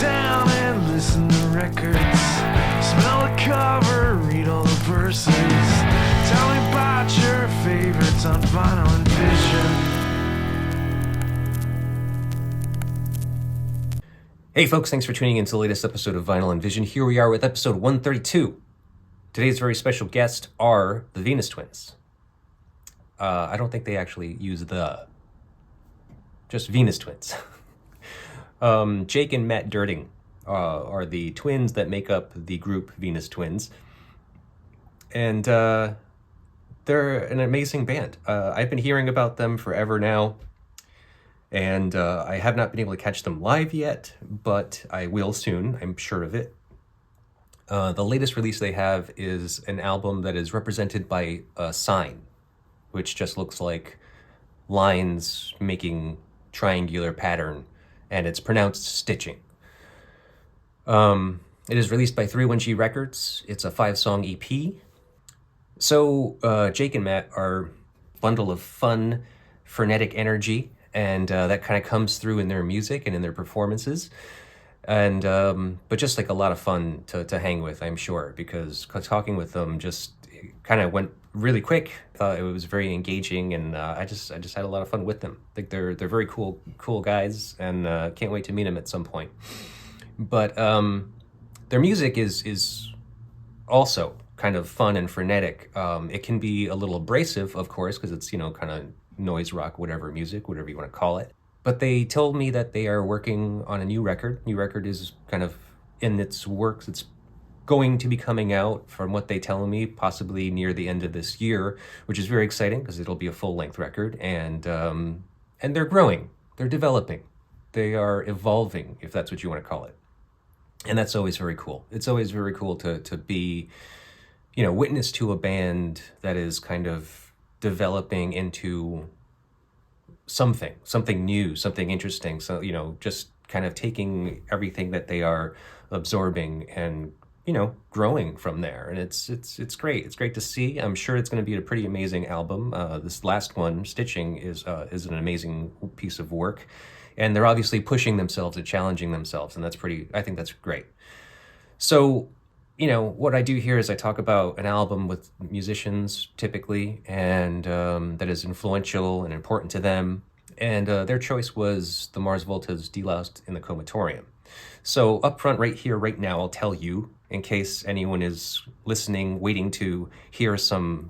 down and listen to records. Smell the cover, read all the verses. Tell me about your favorites on vinyl and vision. Hey folks, thanks for tuning in to the latest episode of Vinyl and Vision. Here we are with episode 132. Today's very special guests are the Venus Twins. I don't think they actually use just Venus Twins. Jake and Matt Dirting are the twins that make up the group Venus Twins. And they're an amazing band. I've been hearing about them forever now. And I have not been able to catch them live yet, but I will soon, I'm sure of it. The latest release they have is an album that is represented by a sign, which just looks like lines making triangular pattern, and it's pronounced stitching. It is released by 3OneG Records. It's a 5-song EP. So Jake and Matt are a bundle of fun, frenetic energy, and that kind of comes through in their music and in their performances. And but just like a lot of fun to hang with, I'm sure, because talking with them just kind of went really quick. It was very engaging, and I just had a lot of fun with them. I think they're very cool guys, and can't wait to meet them at some point. But their music is also kind of fun and frenetic. It can be a little abrasive, of course, because it's, kind of noise rock, whatever music, whatever you want to call it. But they told me that they are working on a new record. New record is kind of in its works. It's going to be coming out, from what they tell me, possibly near the end of this year, which is very exciting because it'll be a full-length record. And they're growing, they're developing, they are evolving, if that's what you want to call it. And that's always very cool. It's always very cool to be, witness to a band that is kind of developing into something new, something interesting. So, just kind of taking everything that they are absorbing and, growing from there. And it's great. It's great to see. I'm sure it's going to be a pretty amazing album. This last one, Stitching, is an amazing piece of work. And they're obviously pushing themselves and challenging themselves. And I think that's great. So, what I do here is I talk about an album with musicians typically, and that is influential and important to them. And their choice was the Mars Volta's Deloused in the Comatorium. So up front right here, right now, I'll tell you, in case anyone is listening, waiting to hear some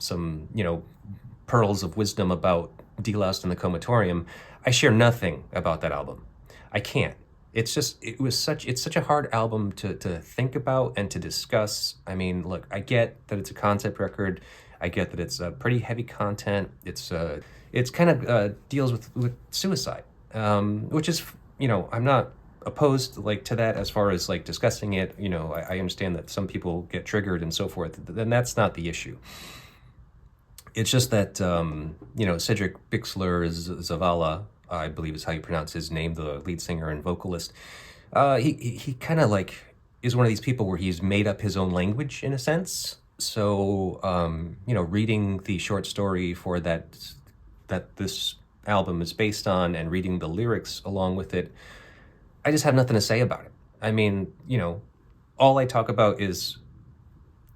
pearls of wisdom about Deloused in the Comatorium, I share nothing about that album. I can't. It's such a hard album to think about and to discuss. I mean, look, I get that it's a concept record. I get that it's pretty heavy content. It's kind of deals with suicide, which is, I'm not opposed to that as far as discussing it. I understand that some people get triggered and so forth. Then that's not the issue. It's just that Cedric Bixler Zavala, I believe is how you pronounce his name, the lead singer and vocalist. He kind of is one of these people where he's made up his own language in a sense. So, reading the short story for that this album is based on and reading the lyrics along with it, I just have nothing to say about it. I mean, all I talk about is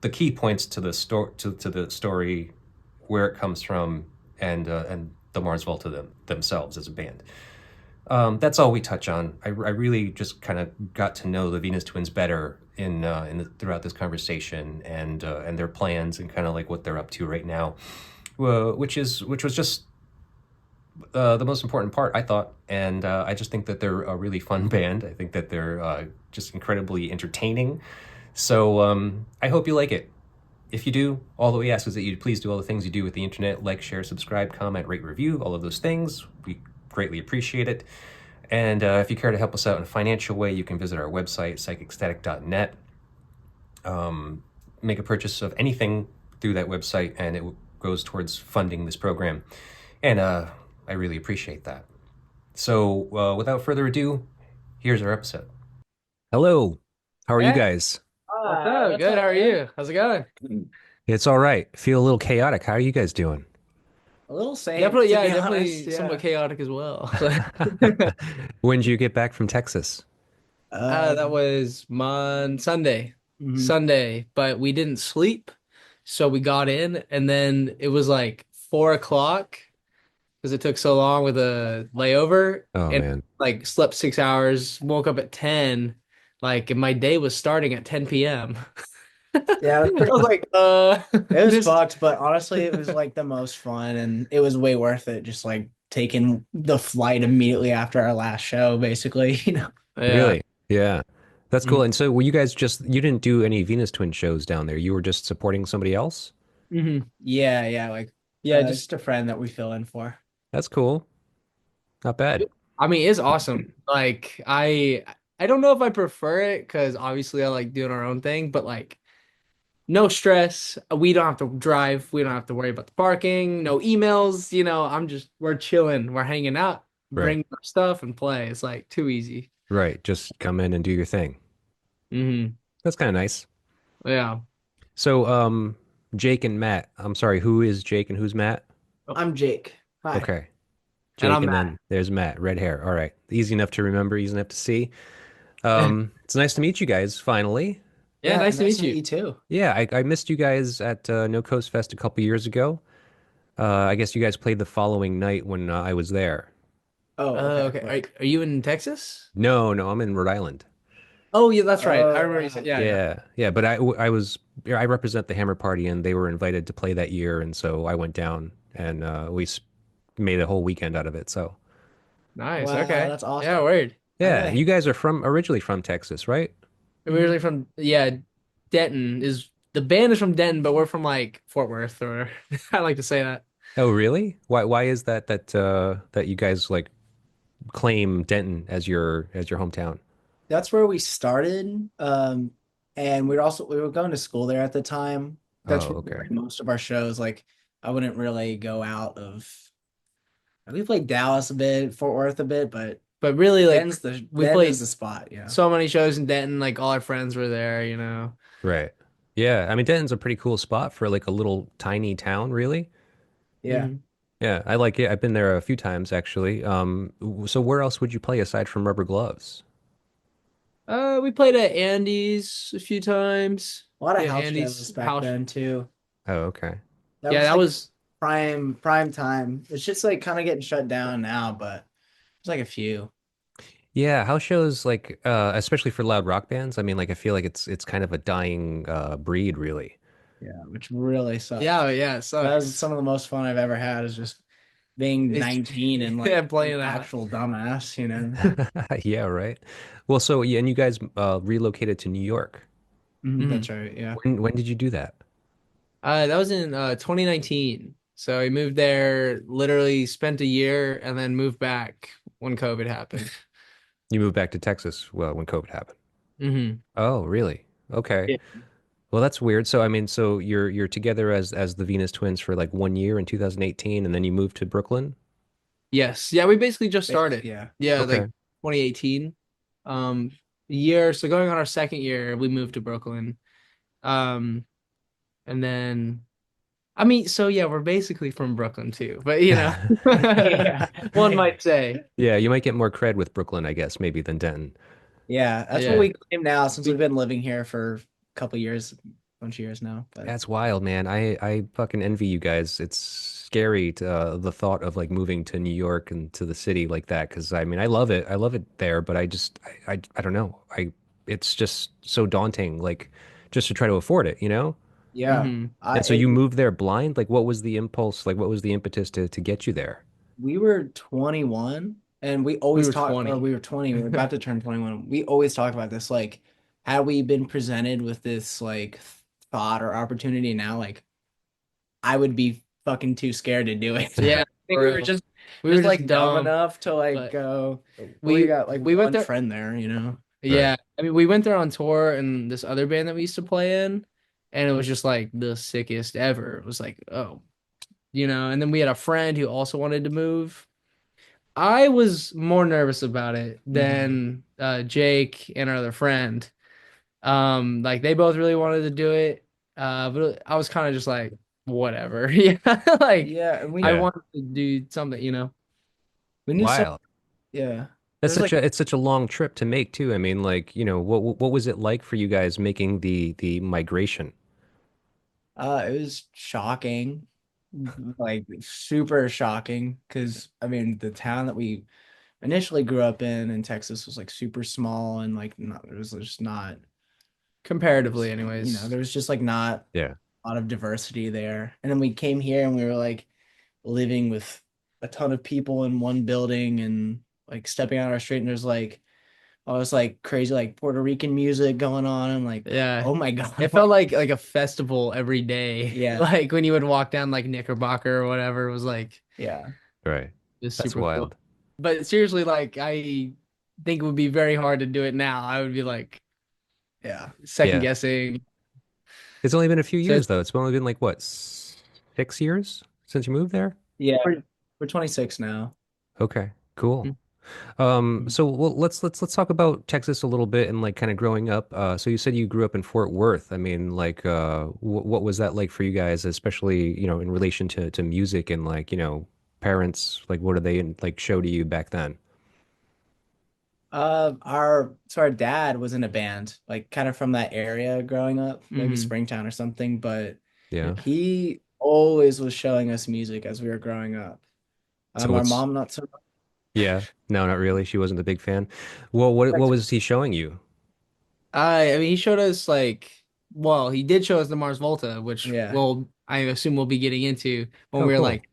the key points to the story, where it comes from, and the Mars Volta themselves as a band. That's all we touch on. I really just kind of got to know the Venus Twins better throughout this conversation, and their plans and kind of what they're up to right now, which was just the most important part, I thought. And I just think that they're a really fun band. I think that they're just incredibly entertaining. So I hope you like it. If you do, all that we ask is that you please do all the things you do with the internet: like, share, subscribe, comment, rate, review, all of those things. We greatly appreciate it. And if you care to help us out in a financial way, you can visit our website, psychicstatic.net. Make a purchase of anything through that website, and it goes towards funding this program. And I really appreciate that. So without further ado, here's our episode. Hello. How are you guys? What's up? Good. How are you? How's it going? It's all right. Feel a little chaotic. How are you guys doing? A little same. Definitely, to be definitely honest, somewhat chaotic as well. When did you get back from Texas? That was Sunday. Mhm. Sunday, but we didn't sleep. So we got in and then it was like 4 o'clock because it took so long with a layover Oh and man. like slept 6 hours, woke up at 10, like and my day was starting at 10 p.m. Yeah, it was I pretty, was like, it was this fucked, but honestly, it was like the most fun and it was way worth it. Just like taking the flight immediately after our last show, basically, you know. yeah. Really? Yeah. That's cool. Mhm. And so were you guys just you didn't do any Venus Twin shows down there. You were just supporting somebody else? Yeah, yeah, like Yeah, just just a friend that we fill in for. That's cool. Not bad. I mean, it's awesome. Like I don't know if I prefer it because obviously I like doing our own thing, but like no stress. We don't have to drive. We don't have to worry about the parking. No emails. We're chilling. We're hanging out, Right. bring our stuff and play. It's like too easy. Right. Just come in and do your thing. Hmm. That's kind of nice. Yeah. So, Jake and Matt. I'm sorry, who is Jake and who's Matt? Oh, I'm Jake. Hi. Okay. and Jake I'm and then there's Matt, red hair. All right. Easy enough to remember, easy enough to see. Matt. It's nice to meet you guys finally. Yeah, Yeah, nice to nice meet to meet you. you too. Yeah, I missed you guys at No Coast Fest a couple years ago. I guess you guys played the following night when I was there. Oh, okay. Okay. Wait. Are you in Texas? No, no, I'm in Rhode Island. Oh, yeah, that's right. I Oh, remember you said, wow. yeah, yeah. Yeah, yeah, but I represent the Hammer Party and they were invited to play that year, and so I went down and made a whole weekend out of it. So Nice. Wow, Okay. that's Yeah, awesome. word. yeah, Okay. you guys are from originally from Texas, right? We're Hmm. originally from, yeah, Denton is the band is from Denton, but we're from like Fort Worth or I like to say that. Oh, really? Why is that you guys like claim Denton as your hometown? That's where we started. And we were going to school there at the time. That's Oh, where we okay. played most of our shows. Like I wouldn't really go out of we played Dallas a bit, Fort Worth a bit, but But really, like we Denton's played the spot, yeah. so many shows in Denton, like all our friends were there. Right. Yeah, I mean Denton's a pretty cool spot for like a little tiny town, really. Yeah. Hmm. Yeah, I like it. I've been there a few times actually. So where else would you play aside from Rubber Gloves? We played at Andy's a few times. A lot of Yeah, house Andy's shows back house. then too. Oh, okay. That Yeah, was that like was prime time. It's just like kind of getting shut down now, but there's like a few. Yeah, house shows like especially for loud rock bands. I mean, like I feel like it's kind of a dying breed, really. Yeah, which really sucks. yeah, it That was sucks. some of the most fun I've ever had is just being It's 19 and like yeah, an playing that. actual dumbass, you know. Yeah, right. Well, so yeah, and you guys relocated to New York. Mhm, Hmm. that's right. Yeah. When did you do that? That was in 2019. So we moved there, literally spent a year, and then moved back when COVID happened. You moved back to Texas, well, when COVID happened. Hmm. Oh, really? Okay. Yeah. Well, that's weird. So I mean, so you're together as the Venus Twins for like 1 year in 2018, and then you moved to Brooklyn. Yes. Yeah, we basically just started. Yeah. Yeah, like Okay. 2018. A year. So going on our second year, we moved to Brooklyn. Um, and then I mean, so yeah, we're basically from Brooklyn too, but Yeah. one might say. Yeah, you might get more cred with Brooklyn, I guess, maybe than Denton. Yeah, that's what Yeah. we claim now since we've been living here for a couple years, bunch of years now. But That's wild, man. I fucking envy you guys. It's scary to the thought of like moving to New York and to the city like that because I mean, I love it. I love it there, but I don't know. I it's just so daunting like just to try to afford it, you know? yeah, Hmm. And so you moved there blind? Like what was the impulse? Like what was the impetus to get you there? we were 21 and we We always were talk, or 20. we were 20, we were about to turn 21. We always talk about this. Like, had we been presented with this like thought or opportunity now, like I would be fucking too scared to do it. Yeah, I think for we were real. just We were just like dumb dumb, enough to like but go. We we got like we went one there. friend there, you know. Right. Yeah, I mean, we went there on tour and this other band that we used to play in, and it was just like the sickest ever. It was like, oh. And then we had a friend who also wanted to move. I was more nervous about it Mhm. than Jake and our other friend. Like they both really wanted to do it, but I was kind of just like, whatever. Yeah, like Yeah, and I Yeah. wanted to do something. we knew some. Wild. Yeah. That's There's such like a it's such a long trip to make too. I mean, like, what was it like for you guys making the migration? it was shocking, like super shocking, because I mean the town that we initially grew up in Texas was like super small and like not, it was just not, Comparatively, there anyways. was just like not Yeah. a lot of diversity there. And then we came here and we were like living with a ton of people in one building and like stepping out our street and there's like all this like crazy like Puerto Rican music going on. I'm like, Yeah. oh my God. It felt like a festival every day. Yeah. Like when you would walk down like Knickerbocker or whatever, it was like Yeah. Right. just That's super cool. wild. But seriously, like I think it would be very hard to do it now. I would be like Yeah. second Yeah. guessing. It's only been a few So years though. It's only been like what, 6 years since you moved there? Yeah. We're 26 now. Okay. Cool. Mhm. So well, let's talk about Texas a little bit and like kind of growing up. So you said you grew up in Fort Worth. I mean, like, what was that like for you guys, especially, in relation to music and like, parents, like what did they like show to you back then? Our dad was in a band, like kind of from that area growing up, maybe hmm Springtown or something, but Yeah. he always was showing us music as we were growing up. So Our it's mom not so yeah. No, not really. She wasn't a big fan. Well, what much. was he showing you? I mean he showed us like well, he did show us the Mars Volta, which Yeah. will I assume we'll be getting into when Oh, we were cool. like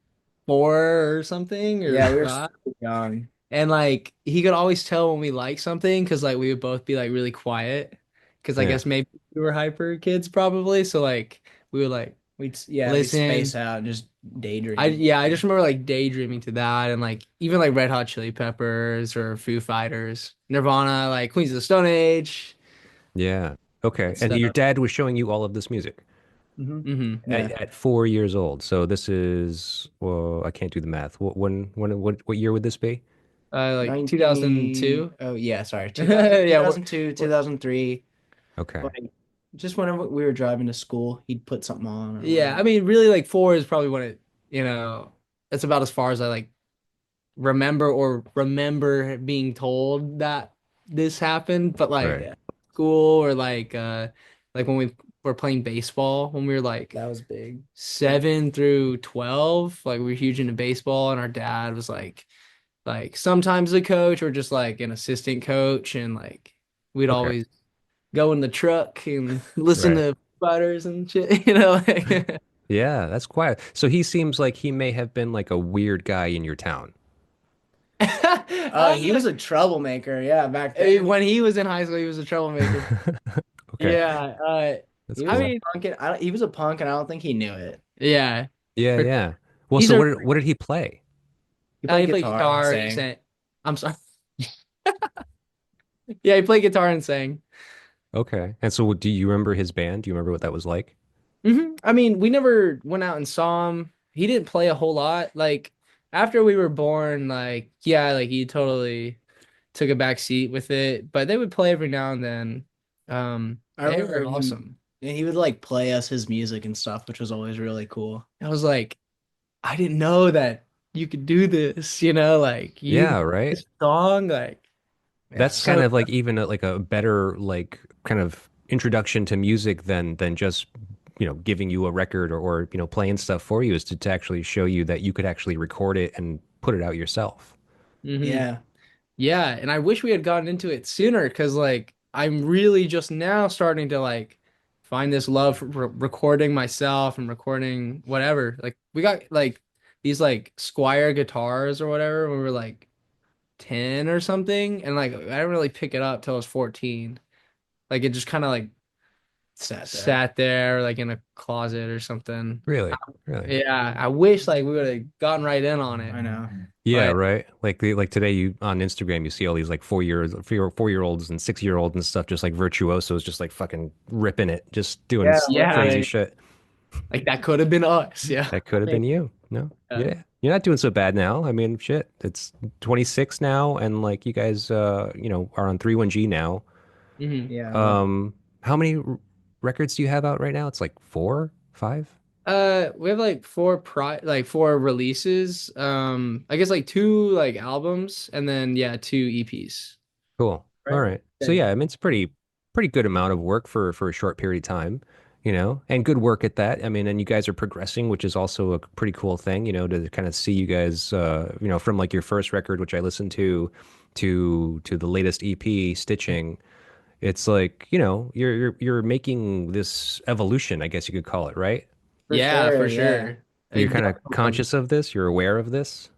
4 or something or Yeah, we were five. super young. And like he could always tell when we like something because like we would both be like really quiet because I Yeah. guess maybe we were hyper kids probably. So like we would like We'd listen. space out and just I daydream. yeah, I just remember like daydreaming to that and like even like Red Hot Chili Peppers or Foo Fighters, Nirvana, like Queens of the Stone Age Yeah. Okay. and And your stuff. dad was showing you all of this music hmm at, Yeah. at 4 years old. So this is, well, I can't do the math. What year would this be? Like 19 2002. oh yeah, sorry. Yeah, 2002, we're 2003. Okay. Like just whenever we were driving to school, he'd put something on or yeah, I whatever. mean really like 4 is probably when it, it's about as far as I like remember being told that this happened, but like Right. Yeah, school or like when we were playing baseball when we were like that was big. 7 through 12, like we were huge into baseball and our dad was like sometimes a coach or just like an assistant coach and like we'd Okay. always go in the truck and listen Right. to fighters and shit, you know like Yeah, that's quiet. So he seems like he may have been like a weird guy in your town. He was a troublemaker, yeah, back then. when he was in high school he was a troublemaker. Okay. Yeah, That's He was I a cool. mean, punk and he was a punk and I don't think he knew it. yeah. Yeah, For, yeah. Well, he's so a what did he play? He played he played guitar and guitar and sang. sang. I'm sorry. Yeah, he played guitar and sang. Okay. And so do you remember his band? Do you remember what that was like? I mean, we never went out and saw him. He didn't play a whole lot. Like after we were born, like yeah, like he totally took a back seat with it. But they would play every now and then. I They remember were he awesome. and he would like play us his music and stuff, which was always really cool. I was like, I didn't know that you could do this. Like you Yeah, know right. this song, like Yeah. That's kind so. of like even like a better like kind of introduction to music than just giving you a record or playing stuff for you is to actually show you that you could actually record it and put it out yourself. hmm Yeah. Yeah, and I wish we had gotten into it sooner because like I'm really just now starting to like find this love for recording myself and recording whatever. Like we got like these like Squire guitars or whatever when we were like 10 or something, and like I didn't really pick it up till I was 14. Like it just kind of like Sat there. sat there like in a closet or something. Really, really. Yeah, I wish like we would have gotten right in on it. I know. Yeah, But right. Like today, you on Instagram, you see all these like 4 year olds and 6 year olds and stuff, just like virtuosos, just like fucking ripping it, just doing Yeah, crazy yeah, literally. shit. like that could have been us. Yeah. That could have been you. No, Yeah. yeah, you're not doing so bad now. I mean, shit, it's 26 now, and like you guys, are on 3-1G now. hmm Yeah. How many records do you have out right now? It's like four, five. We have like four releases. I guess like two like albums and then yeah, two EPs. Cool. All Right. right. So yeah, I mean it's pretty good amount of work for a short period of time, and good work at that. I mean, and you guys are progressing, which is also a pretty cool thing, to kind of see you guys, from like your first record, which I listened to the latest EP, Stitching. It's like, you're making this evolution, I guess you could call it, right? For Yeah, sure, for yeah. sure. You're kind of Definitely. conscious of this, you're aware of this.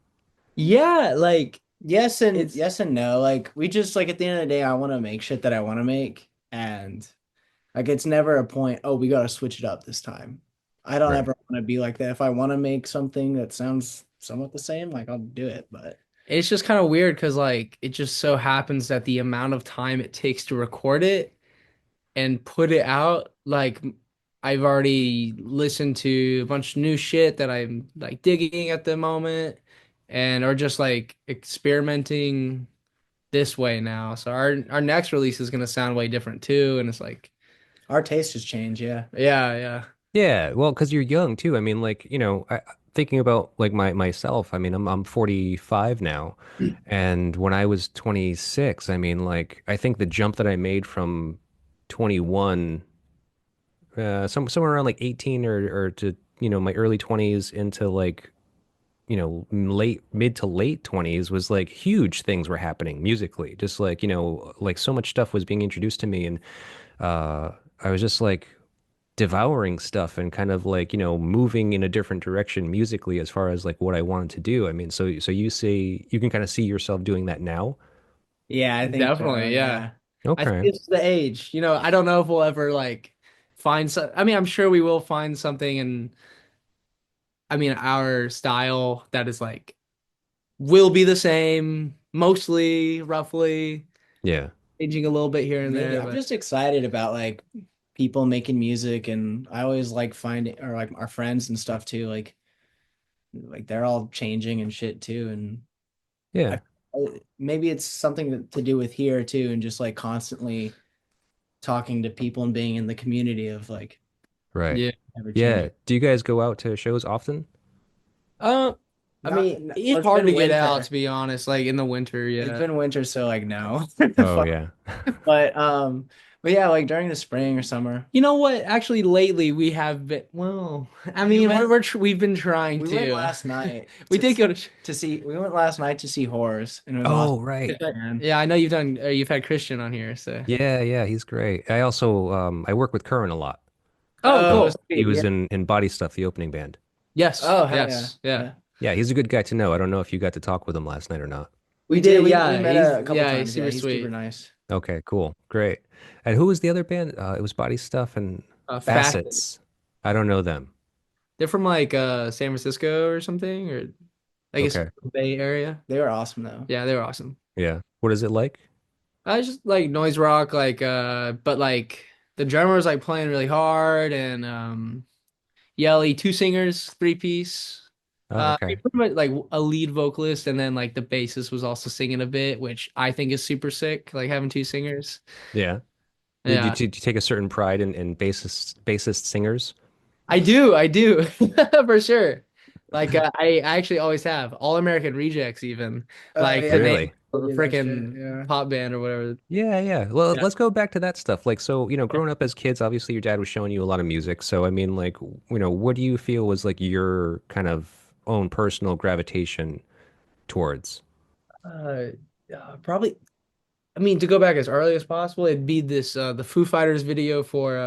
Yeah, like It's yes and no. Like we just like at the end of the day, I want to make shit that I want to make, and like it's never a point, oh, we gotta switch it up this time. I don't Right. ever want to be like that. If I want to make something that sounds somewhat the same, like I'll do it. But it's just kind of weird because like it just so happens that the amount of time it takes to record it and put it out, like I've already listened to a bunch of new shit that I'm like digging at the moment and or just like experimenting this way now. So our next release is gonna sound way different too. And it's like, our taste has changed, yeah. yeah, yeah. Yeah, well, because you're young too. I mean, like, thinking about like myself. I mean, I'm 45 now, and when I was 26, I mean, like, I think the jump that I made from 21, somewhere around like 18 or to my early 20s into like late mid to late 20s was like huge things were happening musically. Just like like so much stuff was being introduced to me, and uh, I was just like devouring stuff and kind of like, moving in a different direction musically as far as like what I wanted to do. I mean, so you say you can kind of see yourself doing that now? Yeah, I think so, Definitely, yeah. yeah. I think Okay. it's the age. I don't know if we'll ever like find some. I mean, I'm sure we will find something in, I mean, our style that is like will be the same, mostly, roughly, Yeah. changing a little bit here and Maybe there. I'm But just excited about like people making music, and I always like finding or like our friends and stuff too. Like they're all changing and shit too, and Yeah. I maybe it's something to do with here too, and just like constantly talking to people and being in the community of like Right. yeah, ever Yeah. changing. Do you guys go out to shows often? uh, I Not, mean, well, it's it's hard been to get out winter. to be honest. Like in the winter, It's yeah. been winter, so like no. Oh yeah. But but yeah, like during the spring or summer. You know what? Actually, lately we have been. Well, I We mean, went we've been trying we went to. last night We did go to. to see we went last night to see horrors, and it was awesome. Oh, right. Man. Yeah, I know you've had Christian on here, so. Yeah, yeah, he's great. I also I work with Curran a lot. Oh, Oh, cool. He sweet. was Yeah. in Body Stuff, the opening band. Yes, Oh, hell yeah. yes, yeah. Yeah. Yeah, he's a good guy to know. I don't know if you got to talk with him last night or not. We We did. did, We yeah. met a couple He's times. Yeah, super he's super sweet. nice. Okay, cool. Great. And who was the other band? It was Body Stuff and Facet. Facets. I don't know them. They're from like San Francisco or something, or I guess Okay. Bay Area. They were awesome though. Yeah, they were awesome. Yeah. What is it like? I just like noise rock, like but like the drummer was like playing really hard and yelly, two singers, three piece. Oh, okay. Pretty much like a lead vocalist, and then like the bassist was also singing a bit, which I think is super sick. Like having two singers. Yeah. Yeah, Did you take a certain pride in bassist singers? I do, for sure. Like I actually always have All American Rejects, even like the Yeah, name Really? of a do that shit. freaking Yeah. pop band or whatever. Yeah, yeah. Well, Yeah. let's go back to that stuff. Like, so, growing up as kids, obviously your dad was showing you a lot of music. So, I mean, like, what do you feel was like your kind of own personal gravitation towards? Uh, Probably. I mean, to go back as early as possible, it'd be this the Foo Fighters video for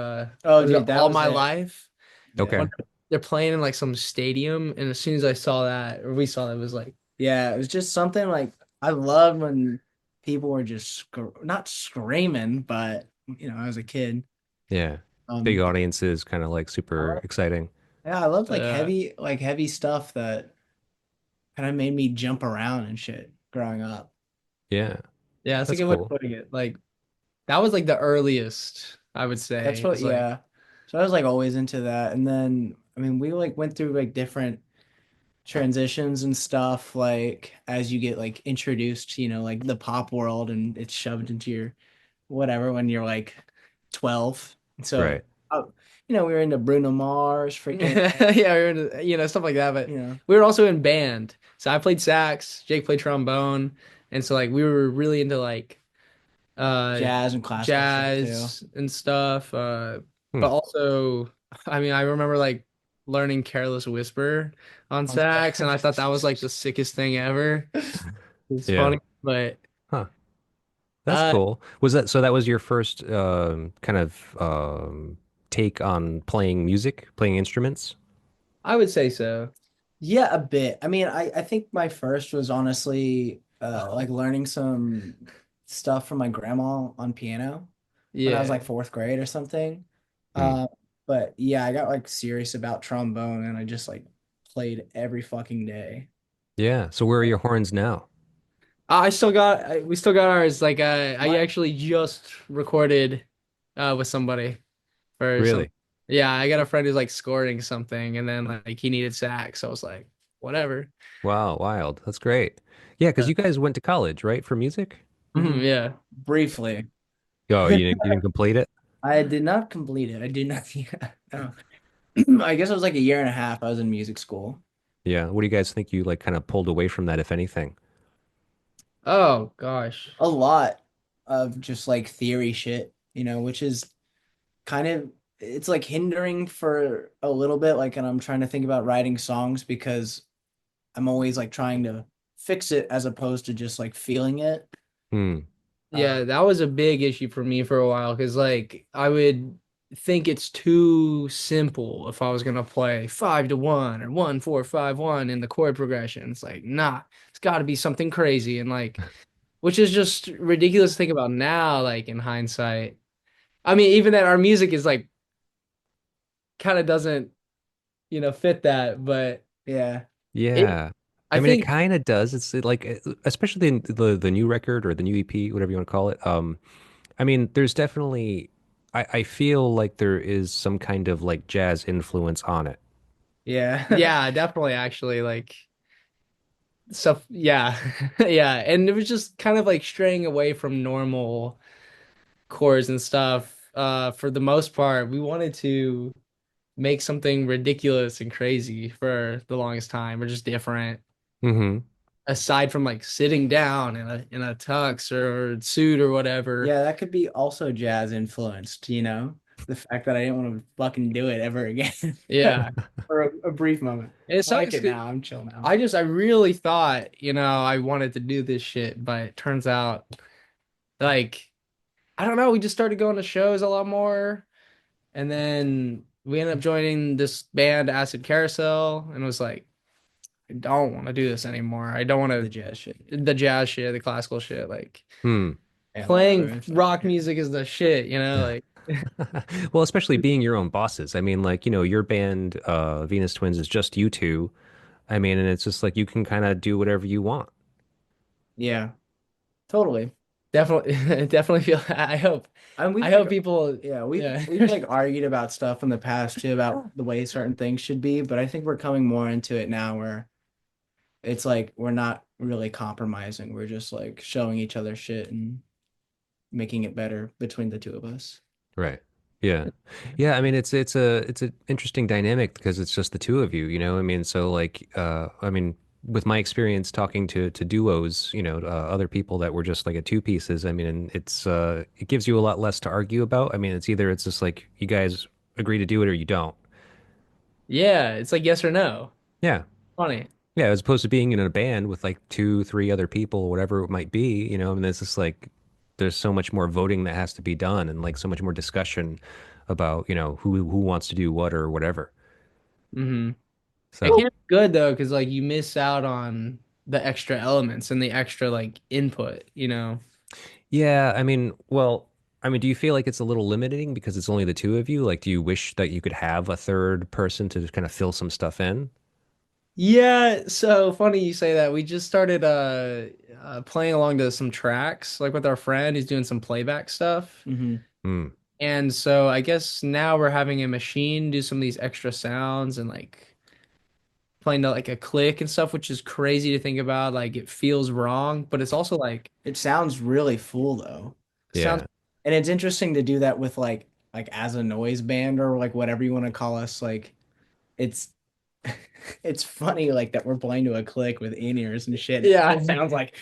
Oh, was it dude, that All was My it. Life? Yeah. Okay. When they're playing in like some stadium, and as soon as I saw that, or we saw that, it was like, Yeah, it was just something like I loved when people were just not screaming, but I was a kid. Yeah. Big Um, audiences, kind of like I super love, exciting. yeah, I loved uh, like heavy stuff that kind of made me jump around and shit growing up. Yeah. yeah, that's a That's good way of cool. putting it. Like that was like the earliest I would That's say. what, It's like, yeah. So I was like always into that. And then, I mean, we like went through like different transitions and stuff, like as you get like introduced, like the pop world and it's shoved into your whatever when you're like 12. So Right. We were into Bruno Mars, freaking, Yeah, we were into, stuff like that. But you know, we were also in band. So I played sax, Jake played trombone, and so like we were really into like uh jazz and classical shit too. jazz and stuff. Hmm. But also, I mean, I remember like learning Careless Whisper on On- sax, and I thought that was like the sickest thing ever. It's Yeah. funny, but Huh. That's uh, cool. Was that so? That was your first kind of take on playing music, playing instruments? I would say so. Yeah, a bit. I mean, I think my first was honestly like learning some stuff from my grandma on piano when I was Yeah. like fourth grade or something. Hmm. Uh, but yeah, I got like serious about trombone and I just like played every fucking day. Yeah. So where are your horns now? We still got ours. Like, I My actually just recorded with somebody for some. Really? Yeah, I got a friend who's like scoring something, and then like he needed sax. So I was like, whatever. Wow, wild. That's great. Yeah, because you guys went to college, right, for music? Mhm, yeah. briefly. Oh, you didn't complete it? I did not complete it. I did not. Yeah, no. I guess it was like a year and a half. I was in music school. Yeah. What do you guys think you like kind of pulled away from that, if anything? Oh gosh. A lot of just like theory shit, which is kind of it's like hindering for a little bit. Like, and I'm trying to think about writing songs because I'm always like trying to fix it as opposed to just like feeling it. Hmm. Yeah, that was a big issue for me for a while because like I would think it's too simple if I was gonna play 5-1 or 1-4-5-1 in the chord progression. It's like, nah, it's gotta be something crazy and like which is just ridiculous to think about now, like in hindsight. I mean, even that our music is like kind of doesn't, fit that, but Yeah. it Yeah. I I mean, it think kind of does. It's like, especially in the new record or the new EP, whatever you want to call it. I mean, there's definitely, I feel like there is some kind of like jazz influence on it. Yeah. yeah, definitely actually like stuff yeah. Yeah, and it was just kind of like straying away from normal chords and stuff. For the most part, we wanted to make something ridiculous and crazy for the longest time or just different. Hmm. Aside from like sitting down in a tux or suit or whatever. Yeah, that could be also jazz influenced. The fact that I didn't want to fucking do it ever again Yeah. for a brief moment. And it I like sucks it 'cause now. I'm chill now. I really thought, I wanted to do this shit, but it turns out like I don't know, we just started going to shows a lot more and then we ended up joining this band Acid Carousel and it was like I don't want to do this anymore. I don't want The to jazz shit. the jazz shit, the classical shit, like Hmm. Yeah, whatever. playing It's rock okay. music is the shit, like Well, especially being your own bosses. I mean, like, your band, Venus Twins is just you two. I mean, and it's just like you can kind of do whatever you want. Yeah, totally. definitely definitely feel And I we've hope like people yeah, yeah. we've like argued about stuff in the past too about the way certain things should be, but I think we're coming more into it now where it's like we're not really compromising. We're just like showing each other shit and making it better between the two of us. Right. Yeah. Yeah, I mean it's a interesting dynamic because it's just the two of you, you know? I mean, so like I mean with my experience talking to duos, other people that were just like a two pieces, I mean, and it gives you a lot less to argue about. I mean, it's just like you guys agree to do it or you don't. Yeah, it's like yes or no. Yeah. Funny. Yeah, as opposed to being in a band with like two, three other people, whatever it might be, and it's just like there's so much more voting that has to be done and like so much more discussion about, who wants to do what or whatever. hmm It So, can be good though, because like you miss out on the extra elements and the extra like input. yeah, I mean, well, I mean, do you feel like it's a little limiting because it's only the two of you? Like, do you wish that you could have a third person to kind of fill some stuff in? Yeah, so funny you say that. We just started playing along to some tracks, like with our friend who's doing some playback stuff. Hmm. Hmm. And so I guess now we're having a machine do some of these extra sounds and like playing to like a click and stuff, which is crazy to think about. Like it feels wrong, but it's also like It sounds really full though. sounds Yeah. And it's interesting to do that with like like as a noise band or like whatever you want to call us, like it's it's funny like that we're playing to a click with in-ears and shit. Yeah. It sounds like,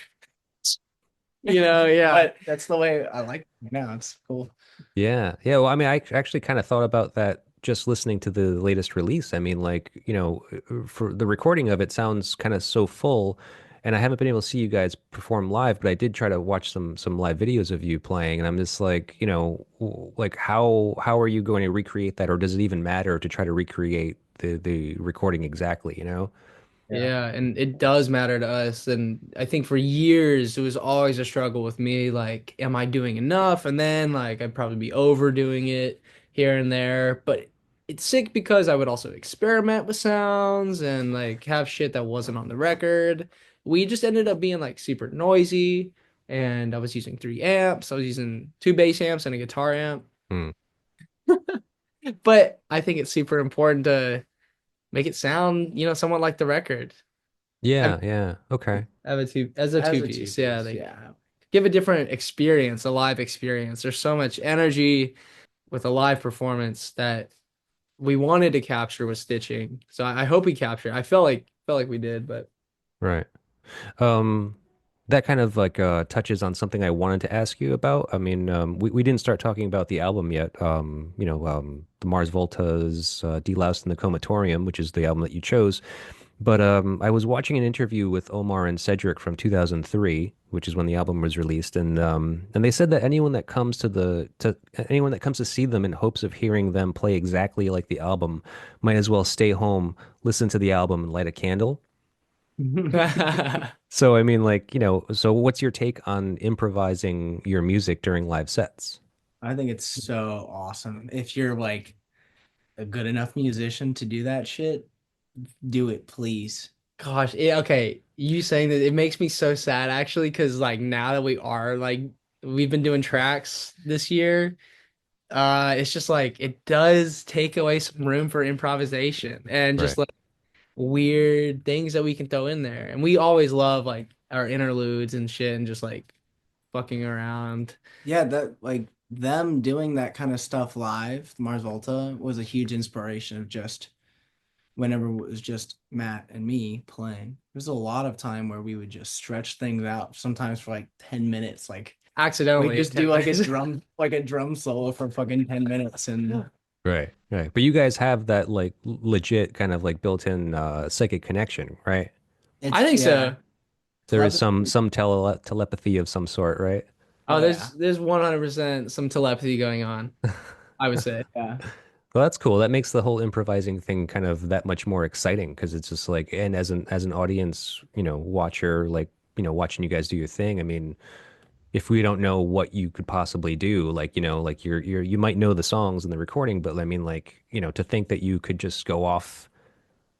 Yeah. but that's the way I like it now. It's cool. Yeah. Yeah. Well, I mean, I actually kind of thought about that just listening to the latest release. I mean, like, for the recording of it sounds kind of so full, and I haven't been able to see you guys perform live, but I did try to watch some live videos of you playing, and I'm just like, like how are you going to recreate that, or does it even matter to try to recreate the recording exactly, you know? Yeah. Yeah, and it does matter to us. And I think for years it was always a struggle with me, like, am I doing enough? And then like I'd probably be overdoing it here and there. But it's sick because I would also experiment with sounds and like have shit that wasn't on the record. We just ended up being like super noisy, and I was using 3 amps. I was using 2 bass amps and a guitar amp. Hmm. But I think it's super important to make it sound, somewhat like the record. Yeah. Yeah. Okay. As a As a two-piece, yeah, two-piece, they yeah. give a different experience, a live experience. There's so much energy with a live performance that we wanted to capture with stitching. So I hope we captured. I felt like we did, but Right. Um, that kind of like touches on something I wanted to ask you about. I mean, we didn't start talking about the album yet. The Mars Volta's Deloused in the Comatorium, which is the album that you chose. But I was watching an interview with Omar and Cedric from 2003, which is when the album was released, and they said that anyone that comes to see them in hopes of hearing them play exactly like the album might as well stay home, listen to the album, and light a candle. So, I mean, like, so what's your take on improvising your music during live sets? I think it's so awesome. If you're like a good enough musician to do that shit, do it, please. gosh, okay, you saying that it makes me so sad actually, because like now that we've been doing tracks this year, it's just like it does take away some room for improvisation and just Right. like weird things that we can throw in there. And we always love like our interludes and shit and just like fucking around. Yeah, that like them doing that kind of stuff live, Mars Volta was a huge inspiration of just whenever it was just Matt and me playing. There's a lot of time where we would just stretch things out, sometimes for like 10 minutes. Like we Accidentally. just do like a drum solo for fucking 10 minutes and Right. Right. But you guys have that like legit kind of like built-in psychic connection, right? I it's think yeah. so. There is some Telepathy. some telepathy of some sort, right? Oh, Oh yeah. there's 100% some telepathy going on, I would say. Yeah. Well, that's cool. That makes the whole improvising thing kind of that much more exciting because it's just like, and as an audience, watcher, like, watching you guys do your thing. I mean, if we don't know what you could possibly do, like, like you might know the songs and the recording, but I mean, like, to think that you could just go off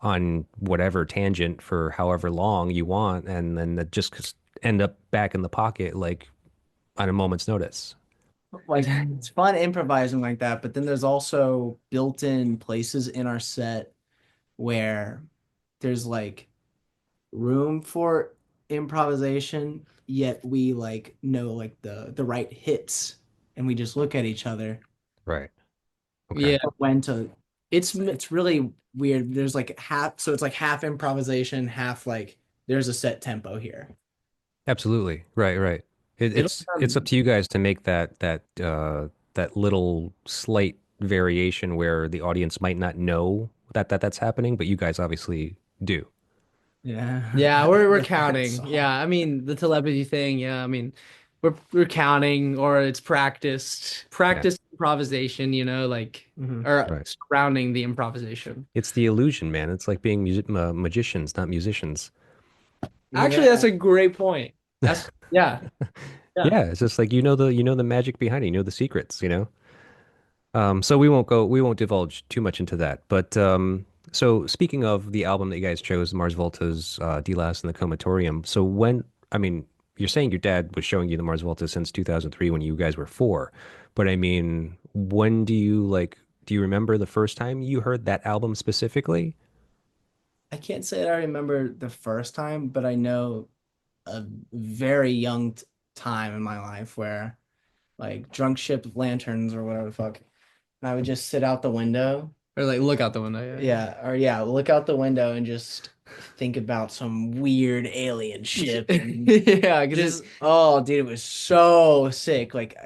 on whatever tangent for however long you want, and then that just end up back in the pocket, like on a moment's notice. Like it's fun improvising like that, but then there's also built-in places in our set where there's like room for improvisation, yet we like know like the right hits and we just look at each other Right. Okay. Yeah. when to It's it's really weird. There's like half, so it's like half improvisation, half like there's a set tempo here. Absolutely. Right, right. it'll It's up to you guys to make that little slight variation where the audience might not know that's happening, but you guys obviously do. Yeah. Yeah, we're That counting. Yeah, song. I mean the telepathy thing. Yeah, I mean we're counting, or it's Yeah. practice improvisation. Like Mhm. or Right. surrounding the improvisation. It's the illusion, man. It's like being magicians, not musicians. Actually, Yeah. that's a great point. That's yeah, yeah. Yeah, it's just like you know the magic behind it, you know the secrets. So we won't divulge too much into that. But so speaking of the album that you guys chose, Mars Volta's D-Last and the Comatorium. So I mean, you're saying your dad was showing you the Mars Volta since 2003 when you guys were 4. But I mean, when do you remember the first time you heard that album specifically? I can't say that I remember the first time, but I know a very young time in my life where like drunk ship lanterns or whatever the fuck. and I would just sit out the window. Or like look out the window. Yeah. Yeah, or yeah, look out the window and just think about some weird alien ship and Yeah, because just oh dude, it was so sick. Like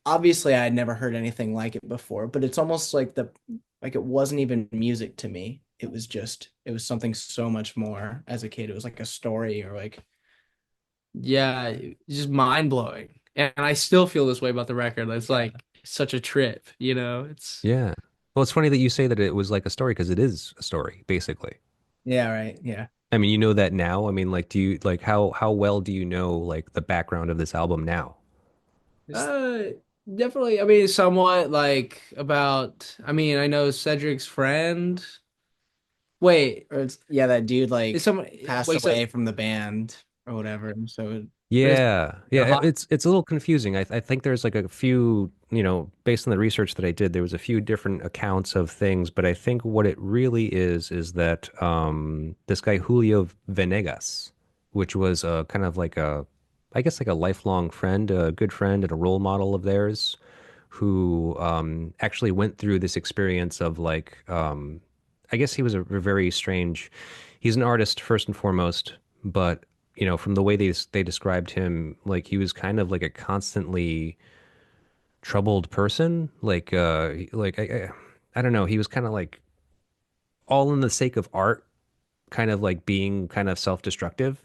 obviously I had never heard anything like it before, but it's almost like the like it wasn't even music to me. It was just it was something so much more as a kid. It was like a story or like yeah, it's just mind blowing. And I still feel this way about the record. It's like such a trip, you know? It's Yeah. Well, it's funny that you say that it was like a story because it is a story, basically. yeah, right. Yeah. I mean, you know that now. I mean, like, do you like how well do you know like the background of this album now? uh definitely, I mean, somewhat like about, I mean, I know Cedric's friend. Wait, Or it's yeah, that dude is like someone passed wait, so away from the band or whatever. And so but is Yeah, the yeah, hot it's a little confusing. I think there's like a few, based on the research that I did, there was a few different accounts of things, but I think what it really is that this guy Julio Venegas, which was kind of like I guess like a lifelong friend, a good friend and a role model of theirs, who actually went through this experience of like I guess he was a very strange. He's an artist first and foremost, but from the way they described him, like he was kind of like a constantly troubled person. I don't know. He was kind of like all in the sake of art, kind of like being kind of self-destructive.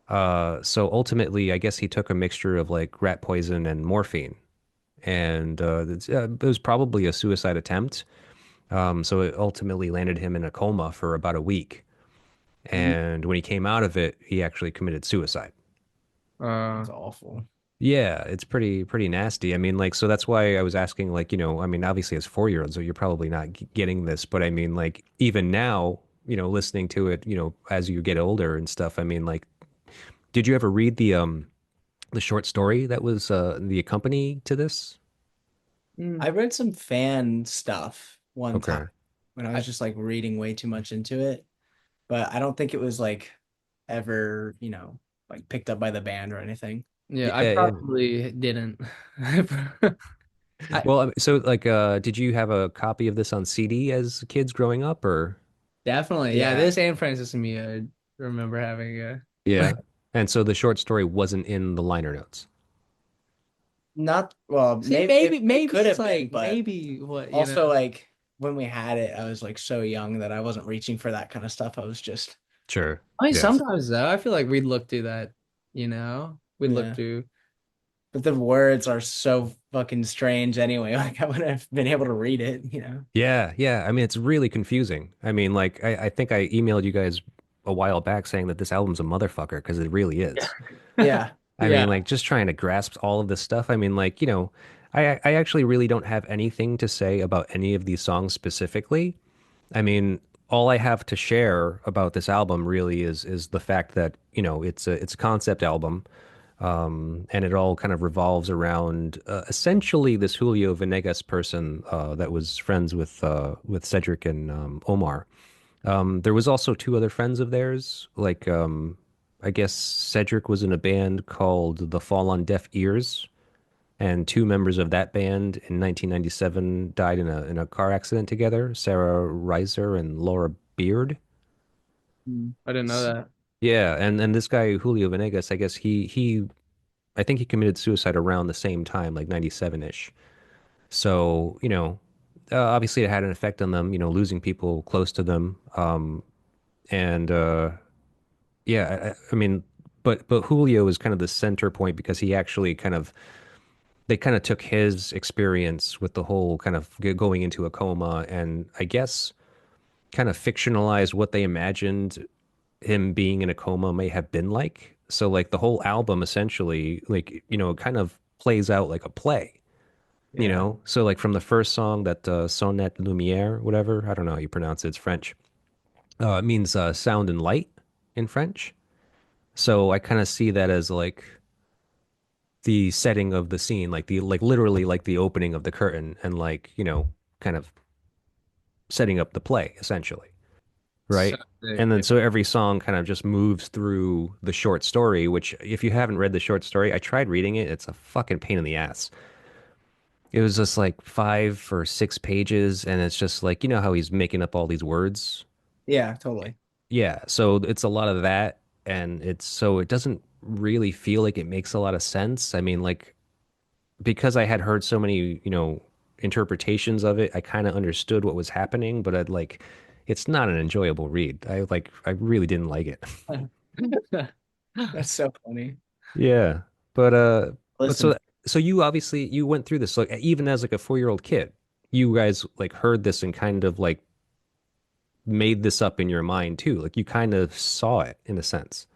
So ultimately, I guess he took a mixture of like rat poison and morphine, and it was probably a suicide attempt. So it ultimately landed him in a coma for about a week. And when he came out of it, he actually committed suicide. uh it's awful. Yeah, it's pretty nasty. I mean, like, so that's why I was asking, like, I mean, obviously as 4 year olds, so you're probably not getting this, but I mean, like, even now, listening to it, as you get older and stuff. I mean, like, did you ever read the short story that was the accompany to this? mm, I read some fan stuff one time Okay. when I I, was just like reading way too much into it, but I don't think it was like ever, like picked up by the band or anything. yeah, I Yeah, yeah. probably didn't. I Well, so like, did you have a copy of this on CD as kids growing up, or? definitely, yeah, Yeah. this and Francis and me, I remember having Yeah. And so the short story wasn't in the liner notes. Not well, see, maybe it maybe could it's have been, like but maybe what you know. also like when we had it, I was like so young that I wasn't reaching for that kind of stuff. I was just Sure. I mean, Yeah. sometimes though, I feel like we'd look through that, we'd look yeah. through. But the words are so fucking strange anyway. Like I wouldn't have been able to read it. Yeah, yeah. I mean, it's really confusing. I mean, like, I think I emailed you guys a while back saying that this album's a motherfucker because it really Yeah. is. Yeah. I mean, Yeah. like, just trying to grasp all of this stuff. I mean, like, I actually really don't have anything to say about any of these songs specifically. I mean, all I have to share about this album really is the fact that, it's a concept album. And it all kind of revolves around essentially this Julio Venegas person that was friends with Cedric and Omar. There was also two other friends of theirs. Like I guess Cedric was in a band called The Fall on Deaf Ears, and two members of that band in 1997 died in a car accident together. Sarah Reiser and Laura Beard. I didn't know that. Yeah, and this guy Julio Venegas, I guess I think he committed suicide around the same time, like 97-ish. So, obviously it had an effect on them, losing people close to them. And yeah, I mean, but Julio is kind of the center point because he actually they kind of took his experience with the whole kind of going into a coma and I guess kind of fictionalized what they imagined him being in a coma may have been like. So like the whole album essentially, like, kind of plays out like a play. Yeah. So like from the first song, that Sonnet Lumière, whatever, I don't know how you pronounce it, it's French. It means sound and light in French. So I kind of see that as like the setting of the scene, like literally like the opening of the curtain and like, kind of setting up the play essentially, So right? sick, And then yeah. so every song kind of just moves through the short story, which if you haven't read the short story, I tried reading it. It's a fucking pain in the ass. It was just like 5 or 6 pages, and it's just like, you know how he's making up all these words? Yeah, totally. Yeah, so it's a lot of that, and it's so it doesn't really feel like it makes a lot of sense. I mean, like because I had heard so many, interpretations of it, I kind of understood what was happening, but I'd like it's not an enjoyable read. I really didn't like it. That's so funny. Yeah. But but Listen, so you obviously you went through this like even as like a 4-year-old kid. You guys like heard this and kind of like made this up in your mind too. Like you kind of saw it in a sense.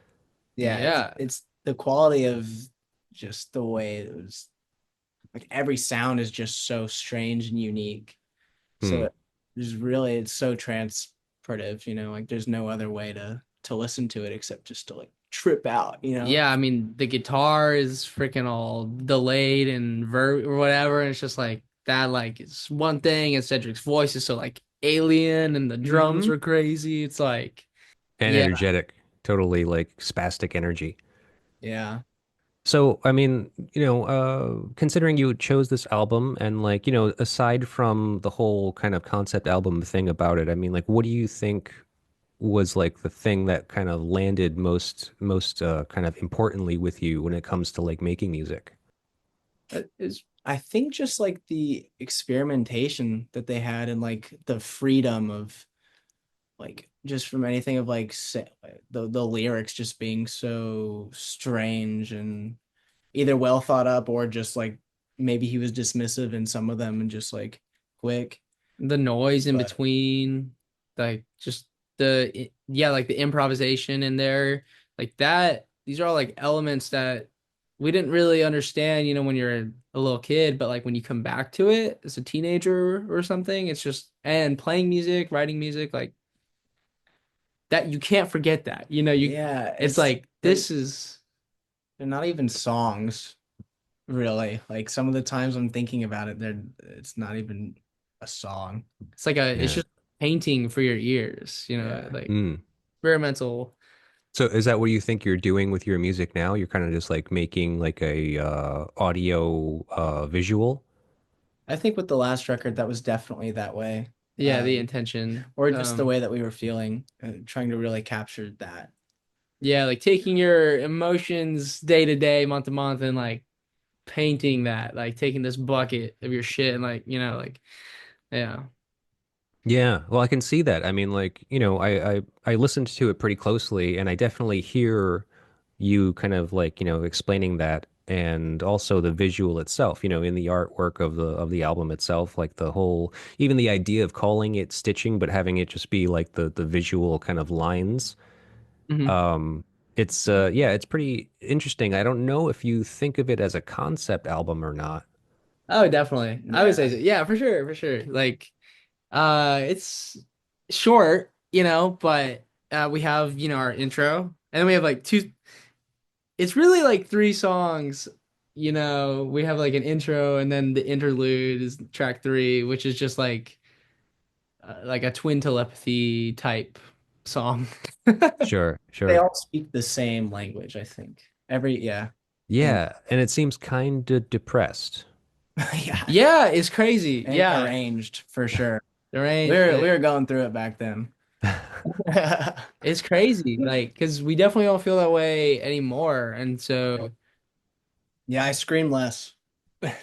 yeah, Yeah. it's the quality of just the way it was like every sound is just so strange and unique. Hmm. So there's really it's so transportive, like there's no other way to listen to it except just to like trip out. Yeah, I mean the guitar is freaking all delayed and ver or whatever, and it's just like that like it's one thing, and Cedric's voice is so like alien and the drums Hmm. were crazy. It's like And yeah, energetic, totally like spastic energy. Yeah. So, I mean, considering you chose this album and like, aside from the whole kind of concept album thing about it, I mean, like, what do you think was like the thing that kind of landed most kind of importantly with you when it comes to like making music? Is I think just like the experimentation that they had and like the freedom of like just from anything of like the lyrics just being so strange and either well thought up or just like maybe he was dismissive in some of them and just like quick. the noise in But between, like just yeah, like the improvisation in there, like that. These are all like elements that we didn't really understand, when you're a little kid, but like when you come back to it as a teenager or something, it's just and playing music, writing music, like that you can't forget that. You yeah, it's like they're, this is they're not even songs really. Like some of the times I'm thinking about it, it's not even a song. it's Yeah. just painting for your ears, Yeah. like Mm. experimental. So is that what you think you're doing with your music now? You're kind of just like making like a audio visual? I think with the last record, that was definitely that way. Yeah, the intention. Or just the way that we were feeling, trying to really capture that. Yeah, like taking your emotions day to day, month to month, and like painting that, like taking this bucket of your shit and like, like, yeah. Yeah, well, I can see that. I mean, like, I listened to it pretty closely, and I definitely hear you kind of like, explaining that, and also the visual itself, in the artwork of the album itself, like the whole, even the idea of calling it stitching, but having it just be like the visual kind of lines. Hmm. Um, it's yeah, it's pretty interesting. I don't know if you think of it as a concept album or not. Oh, definitely. I would say Yeah. so. Yeah, for sure, for sure. Like, it's short, but we have, our intro, and then we have like two. It's really like three songs. We have like an intro, and then the interlude is track three, which is just like a twin telepathy type song. Sure, They sure. all speak the same language, I think. Yeah. And Yeah, and it seems kind of depressed. yeah, Yeah, it's crazy. and Yeah, arranged for sure. there ain't. We were going through it back then. It's crazy, like, because we definitely don't feel that way anymore, and so Yeah, I scream less.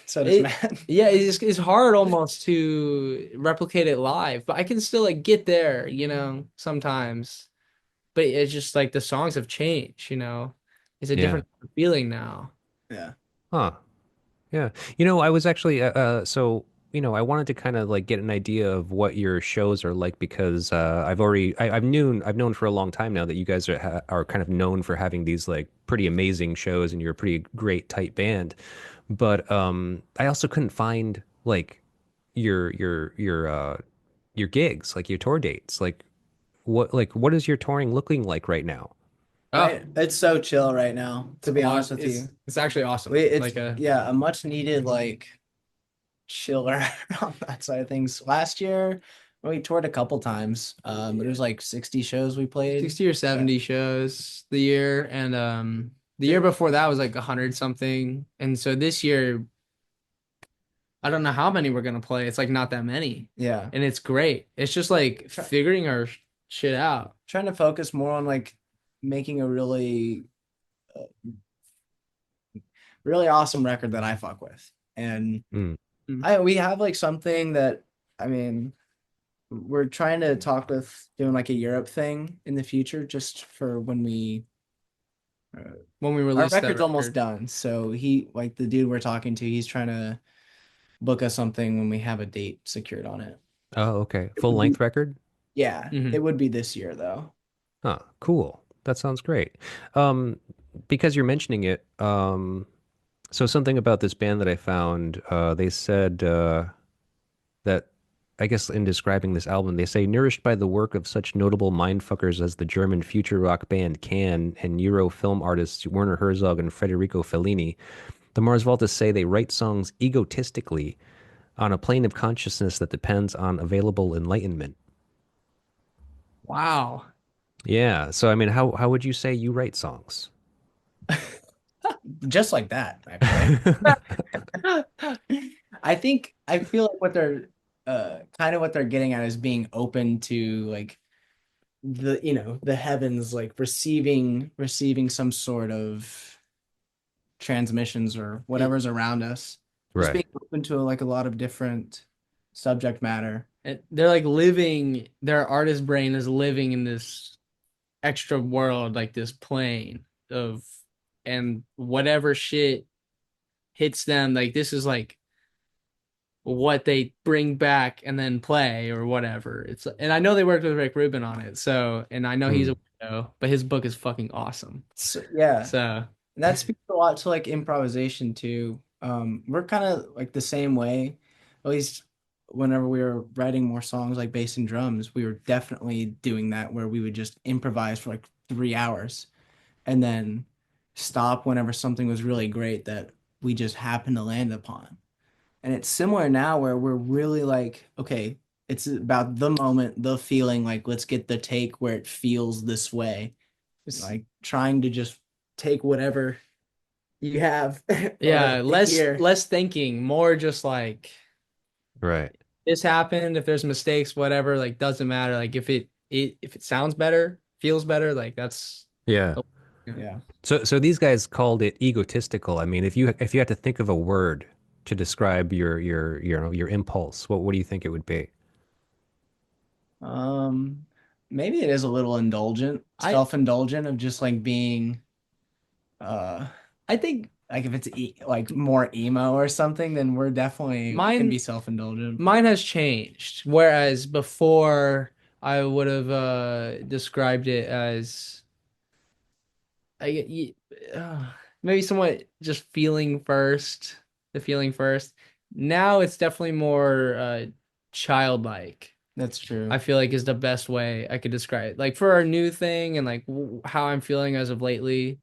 So does it, Matt. yeah, it's hard almost to replicate it live, but I can still like get there, sometimes. But it's just like the songs have changed, It's a Yeah. different feeling now. Yeah. Huh. Yeah. I was actually so, I wanted to kind of like get an idea of what your shows are like because I've known for a long time now that you guys are kind of known for having these like pretty amazing shows and you're a pretty great tight band. But I also couldn't find like your gigs, like your tour dates. What is your touring looking like right now? Oh, It's so chill right now, to be honest with it's you. it's actually awesome. It's Like a yeah, a much needed like chiller on that side of things. Last year, we toured a couple times. It was like 60 shows we played. 60 or 70 shows the year, and the year before that was like 100 something, and so this year I don't know how many we're gonna play. It's like not that many, Yeah. and it's great. It's just like figuring our shit out. Trying to focus more on like making a really awesome record that I fuck with. And Mm. we have like something that, I mean, we're trying to talk with doing like a Europe thing in the future, just for when When we our release that record's almost record. done. So he, like the dude we're talking to, he's trying to book us something when we have a date secured on it. Oh, okay. It Full would be, length record? yeah, Mhm. it would be this year though. Huh, cool. That sounds great. Um, because you're mentioning it, so something about this band that I found, they said that I guess in describing this album, they say nourished by the work of such notable mindfuckers as the German future rock band Can and Euro film artists Werner Herzog and Federico Fellini, the Mars Volta say they write songs egotistically on a plane of consciousness that depends on available enlightenment. Wow. Yeah. So I mean, how would you say you write songs? Just like that, actually. I feel like what they're kind of what they're getting at is being open to like the heavens, like receiving some sort of transmissions or whatever's around us. Just Right. being open to like a lot of different subject matter. They're like living, their artist brain is living in this extra world, like this plane of, and whatever shit hits them, like this is like what they bring back and then play or whatever. It's, and I know they worked with Rick Rubin on it, so, and I know he's Hmm. a weirdo, but his book is fucking awesome. So, yeah. So And that speaks a lot to like improvisation too. We're kind of like the same way. At least whenever we were writing more songs like bass and drums, we were definitely doing that where we would just improvise for like 3 hours and then stop whenever something was really great that we just happened to land upon. And it's similar now where we're really like, okay, it's about the moment, the feeling, like let's get the take where it feels this way. It's like trying to just take whatever you have or yeah, less here. less thinking, more just like Right. this happened, if there's mistakes, whatever, like doesn't matter. Like if it sounds better, feels better, like that's Yeah. yeah. Yeah. So these guys called it egotistical. I mean, if you had to think of a word to describe your impulse, what do you think it would be? Um, Maybe it is a little indulgent, I self-indulgent of just like being uh I think like if it's like more emo or something, then we're definitely can be mine self-indulgent. mine has changed. Whereas before I would have described it as I maybe somewhat just feeling first, the feeling first. Now it's definitely more childlike. That's I true. feel like is the best way I could describe it. Like for our new thing and like how I'm feeling as of lately,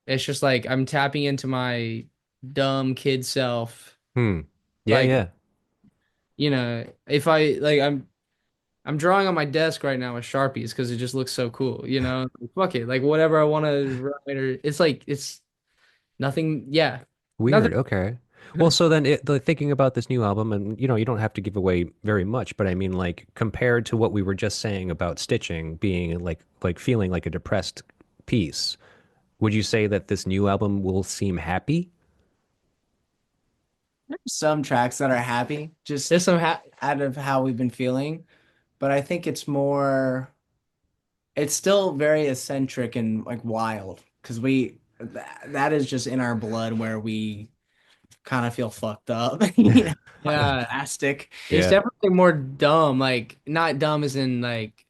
it's just like I'm tapping into my dumb kid self. Hmm. Yeah, Like, yeah. if I like I'm drawing on my desk right now with Sharpies because it just looks so cool, Like, fuck it. Like whatever I want to write or it's like it's nothing, yeah. Nothing. Weird. Okay. Well, so then thinking about this new album, and you don't have to give away very much, but I mean, like compared to what we were just saying about Stitching being like feeling like a depressed piece, would you say that this new album will seem happy? There's some tracks that are happy just There's some ha out of how we've been feeling, but I think it's still very eccentric and like wild because that is just in our blood where we kind of feel fucked up, like yeah. plastic. It's Yeah. definitely more dumb, like not dumb as in like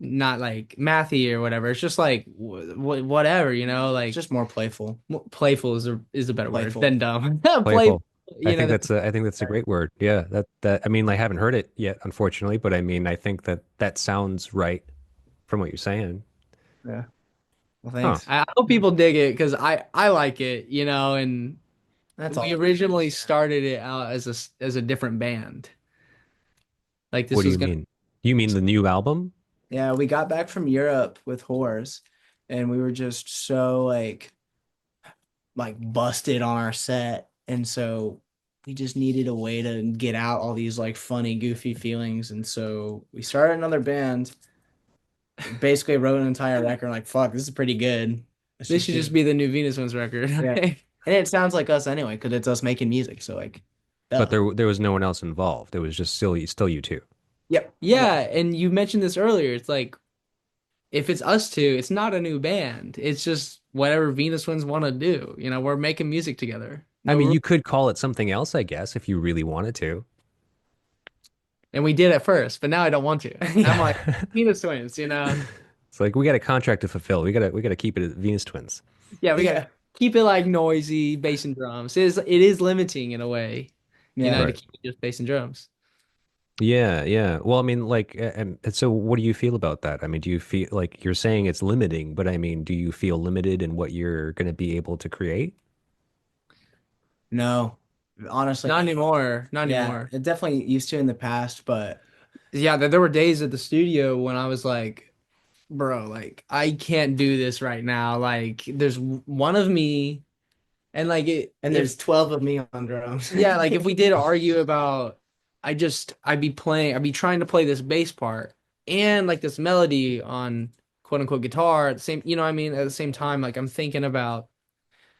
not like mathy or whatever. It's just like whatever, It's like just more playful. playful is a better word Playful. than dumb. Playful, Playful. I think that's a great word. Yeah. That I mean, I haven't heard it yet, unfortunately, but I mean, I think that sounds right from what you're saying. Yeah. Well, Huh. thanks. I hope people dig it because I like it, and That's we all. originally started it out as a different band. Like What this do was you gonna mean? You mean the new album? Yeah, we got back from Europe with Whores, and we were just so like busted on our set, and so we just needed a way to get out all these like funny, goofy feelings. And so we started another band, basically wrote an entire record, like, fuck, this is pretty good. Let's This just should do just it. be the new Venus Ones record. Yeah. And it sounds like us anyway, because it's us making music. So like, But duh. there was no one else involved. It was just still you two. Yep. Yeah, and you mentioned this earlier. It's like if it's us two, it's not a new band. It's just whatever Venus Ones want to do. We're making music together. I No, mean, you could call it something else, I guess, if you really wanted to. and we did at first, but now I don't want to. I'm like It's Venus Twins. like we got a contract to fulfill. We gotta keep it at Venus Twins. Yeah, we Yeah. gotta keep it like noisy bass and drums. It is limiting in a way, Yeah. to Right. keep it just bass and drums. Yeah, yeah. Well, I mean, like, and so what do you feel about that? I mean, do you feel like you're saying it's limiting, but I mean, do you feel limited in what you're going to be able to create? No, honestly, Not anymore. Not yeah, anymore. it definitely used to in the past, but Yeah, there were days at the studio when I was like, bro, like I can't do this right now. Like there's one of me and like and if there's 12 of me on drums. yeah, like if we did argue about I'd be trying to play this bass part and like this melody on quote unquote guitar at the same, what I mean, at the same time, like I'm thinking about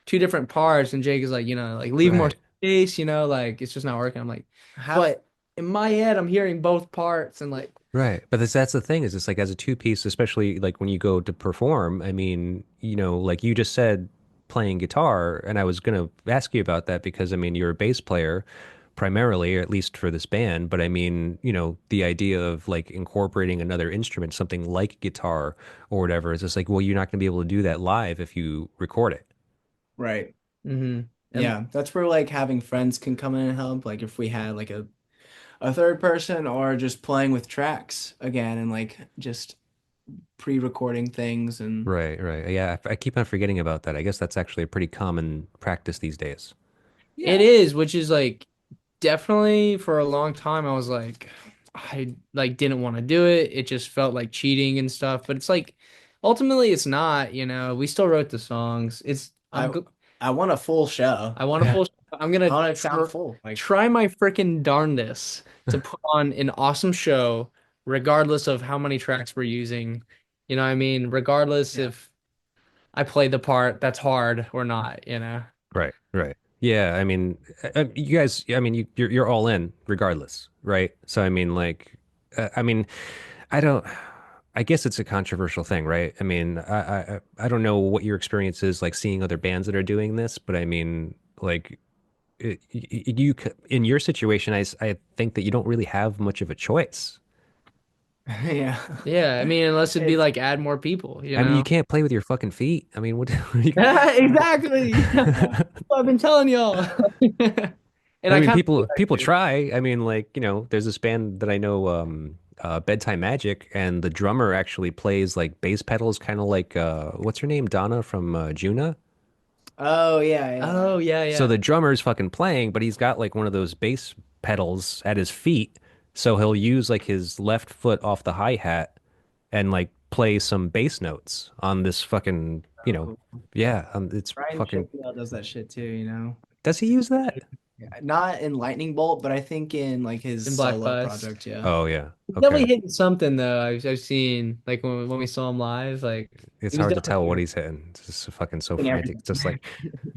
two different parts and Jake is like, like leave more Right. space, like it's just not working. I'm like, Have but in my head I'm hearing both parts and like Right. But that's the thing is it's like as a two piece, especially like when you go to perform, I mean, like you just said playing guitar, and I was gonna ask you about that because I mean you're a bass player primarily, or at least for this band, but I mean, the idea of like incorporating another instrument, something like guitar or whatever, is just like, well, you're not gonna be able to do that live if you record it. right. mhm. And Yeah, that's where like having friends can come in and help. Like if we had like a third person or just playing with tracks again and like just pre-recording things and Right, right. Yeah, I keep on forgetting about that. I guess that's actually a pretty common practice these days. it yeah. is, which is like definitely for a long time I was like I like didn't want to do it. It just felt like cheating and stuff. But it's like ultimately it's not. We still wrote the songs. It's I'm I go- I want a full show. I want to full I'm I gonna want it to sound full. Like try my freaking darndest to put on an awesome show regardless of how many tracks we're using. You know what I mean? Regardless yeah. if I play the part that's hard or not. Right, right. Yeah, I mean, you guys, I mean, you're all in regardless, right? So I mean, like, I mean, I don't. I guess it's a controversial thing, right? I mean, I don't know what your experience is like seeing other bands that are doing this, but I mean, like, in your situation, I think that you don't really have much of a choice. Yeah. Yeah, I mean, unless it'd be It's like add more people, you I mean, you know? can't play with your fucking feet. I mean, what? Exactly. I've been telling y'all. And I I mean, kind people of try. I mean, like, there's this band that I know, Bedtime Magic, and the drummer actually plays like bass pedals, kind of like what's her name, Donna from Juna. oh yeah, yeah. Oh yeah, So yeah. the drummer's fucking playing, but he's got like one of those bass pedals at his feet. So he'll use like his left foot off the hi-hat and like play some bass notes on this fucking, Cool. yeah, it's Ryan fucking. Sheffield does that shit too. Does he use that? Yeah. Not in Lightning Bolt, but I think in like his In Black solo Bus. project, yeah. Oh yeah. He's Okay. definitely hitting something though. I've seen like when we saw him live, like It's he was hard to tell what definitely he's hitting. It's just fucking so Hitting frantic. everything. It's just like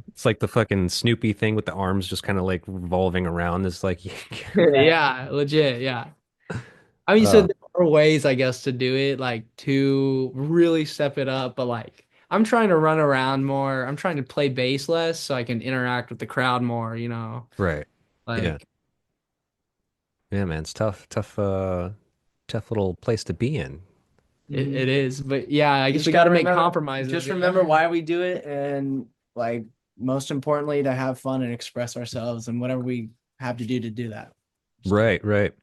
it's like the fucking Snoopy thing with the arms just kind of like revolving around. It's like Yeah. yeah, legit, yeah. I mean, so uh there are ways, I guess, to do it, like to really step it up, but like I'm trying to run around more. I'm trying to play bass less so I can interact with the crowd more. right. Yeah. Like Yeah, man. It's tough, tough little place to be in. it is. But yeah, I You guess just we got to gotta make remember, compromises. just you remember know? why we do it, and like most importantly, to have fun and express ourselves, and whatever we have to do that. Just do it. Right, right.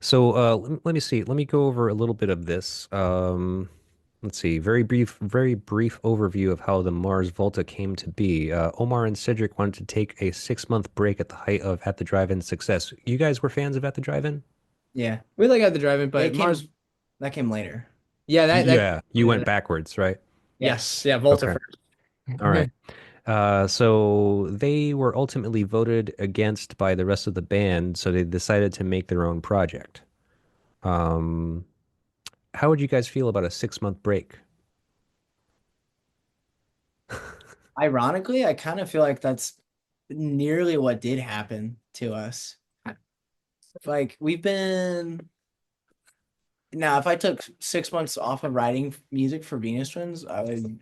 So let me see. Let me go over a little bit of this. Let's see. Very brief overview of how the Mars Volta came to be. Omar and Cedric wanted to take a 6 month break at the height of At the Drive-In success. You guys were fans of At the Drive-In? Yeah, We like at the driving, they but Mars, came. That came later. yeah, that Yeah, you went backwards, right? Yeah. yes, yeah, Volta Okay. first. All right. So they were ultimately voted against by the rest of the band, so they decided to make their own project. Um, how would you guys feel about a 6 month break? Ironically, I kind of feel like that's nearly what did happen to us. Like we've been now, if I took 6 months off of writing music for Venus Twins, I would,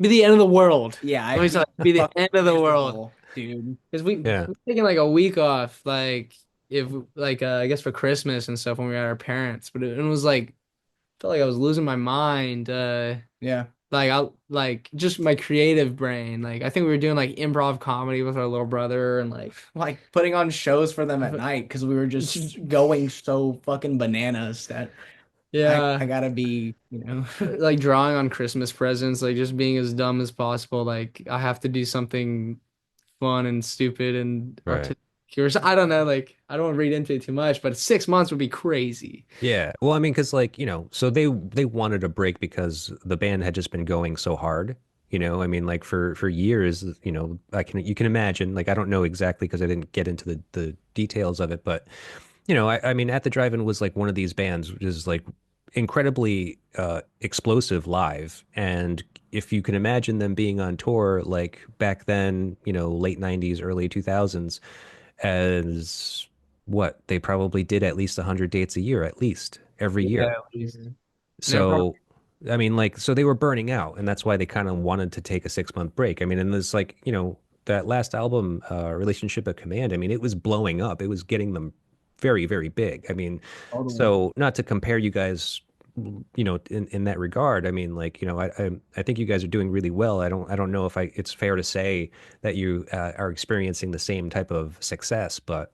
Be the end of the world. yeah, Let I'd me tell be you, be the fucking end of the world. miserable, dude. Because Yeah, we're taking like a week off, like if like I guess for Christmas and stuff when we were at our parents. But it was like felt like I was losing my mind. Yeah, Like I like just my creative brain. Like I think we were doing like improv comedy with our little brother and like like putting on shows for them at night because we were just going so fucking bananas that I yeah, gotta be, you know. like drawing on Christmas presents, like just being as dumb as possible. Like I have to do something fun and stupid and right. artistic. Or I don't know. Like I don't want to read into it too much, but 6 months would be crazy. Yeah. Well, I mean, because like, so they wanted a break because the band had just been going so hard. I mean, like for years, you can imagine, like I don't know exactly because I didn't get into the details of it, but I mean, At the Drive-In was like one of these bands which is like incredibly explosive live. And if you can imagine them being on tour like back then, late 90s, early 2000s, as what they probably did at least 100 dates a year, at least every Yeah, year. easy. And they're probably So, I mean, like, so they were burning out, and that's why they kind of wanted to take a 6 month break. I mean, and this, like, that last album, Relationship at Command, I mean, it was blowing up. It was getting them very, very big. I mean, Totally. so not to compare you guys, in that regard. I mean, like, I think you guys are doing really well. I don't know if it's fair to say that you are experiencing the same type of success, but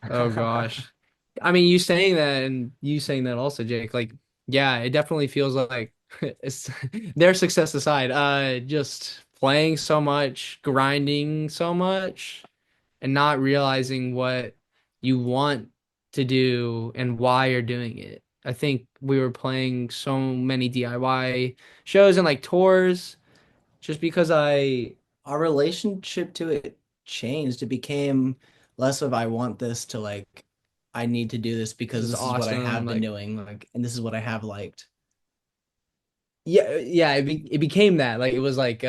oh gosh. I mean, you saying that and you saying that also, Jake, like, yeah, it definitely feels like it's their success aside, just playing so much, grinding so much, and not realizing what you want to do and why you're doing it. I think we were playing so many DIY shows and like tours just because Our relationship to it changed. It became less of I want this to like I need to do this this because is this is what I awesome. have been Like, doing, like, and this is what I have liked. yeah, it became that. Like, it was like,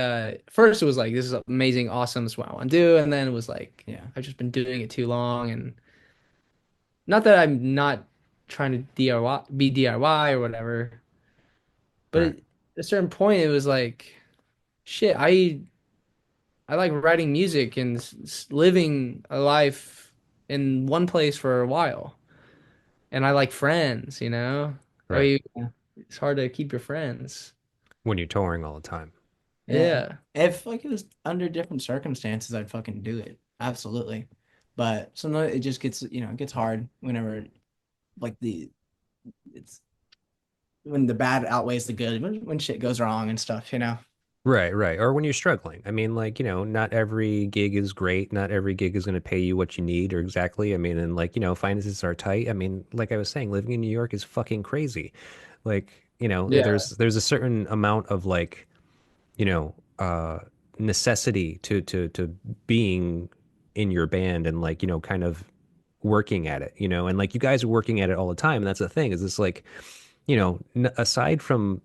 first it was like, this is amazing, awesome, this is what I want to do. And then it was like, Yeah. I've just been doing it too long. And not that I'm not trying to DIY, be DIY or whatever, but right. at a certain point, it was like, shit, I like writing music and living a life in one place for a while. And I like friends, you know? I Right. mean, it's hard to keep your friends. When you're touring all the time. Yeah. Yeah. If like it was under different circumstances, I'd fucking do it. Absolutely. But sometimes it just gets, it gets hard whenever like it's when the bad outweighs the good, when shit goes wrong and stuff. Right, right. Or when you're struggling. I mean, like, not every gig is great. Not every gig is going to pay you what you need or exactly. I mean, and like, finances are tight. I mean, like I was saying, living in New York is fucking crazy. Like, Yeah. there's a certain amount of like, you know, uh necessity to being in your band and like, kind of working at it, and like you guys are working at it all the time. And that's the thing is it's like, aside from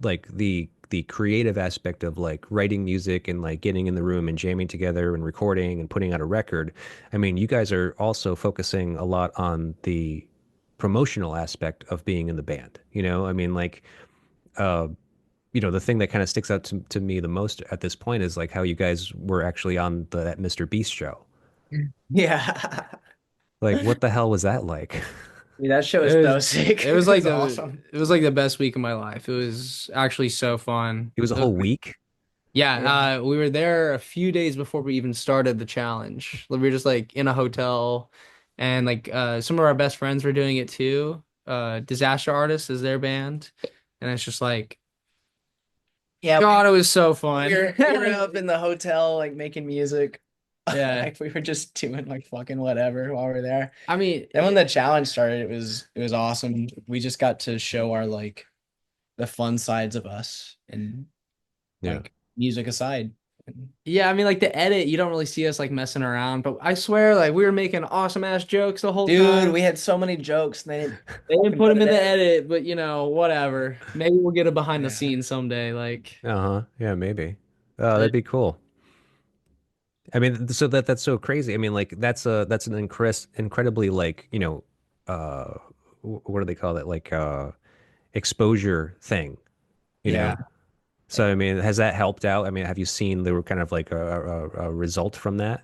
like the creative aspect of like writing music and like getting in the room and jamming together and recording and putting out a record, I mean, you guys are also focusing a lot on the promotional aspect of being in the band. I mean, like, uh, the thing that kind of sticks out to me the most at this point is like how you guys were actually on that Mr. Beast show. Yeah. Like, what the hell was that like? Dude, that show It is so was sick. it was It like was awesome. the best week of my life. It was actually so fun. It was a whole week. Yeah. Yeah, we were there a few days before we even started the challenge. We were just like in a hotel and like some of our best friends were doing it too. Disaster Artist is their band. And it's just like Yeah, God, it was so fun. we were up in the hotel like making music. Yeah. Like we were just doing like fucking whatever while we are there. I mean, Then when the challenge started, it was awesome. We just got to show our like the fun sides of us and Yeah. like music aside. Yeah, I mean, like the edit, you don't really see us like messing around, but I swear, like we were making awesome ass jokes the whole Dude, time. we had so many jokes and They didn't fucking put put them it in the in. edit, but whatever. Maybe we'll get a behind the Yeah. scenes someday. Like, Uh-huh. Yeah, maybe. Oh, uh, that'd be cool. I mean, so that's so crazy. I mean, like that's an incredibly like, uh what do they call it? Like exposure thing, you Yeah. know? So I mean, has that helped out? I mean, have you seen the kind of like a result from that?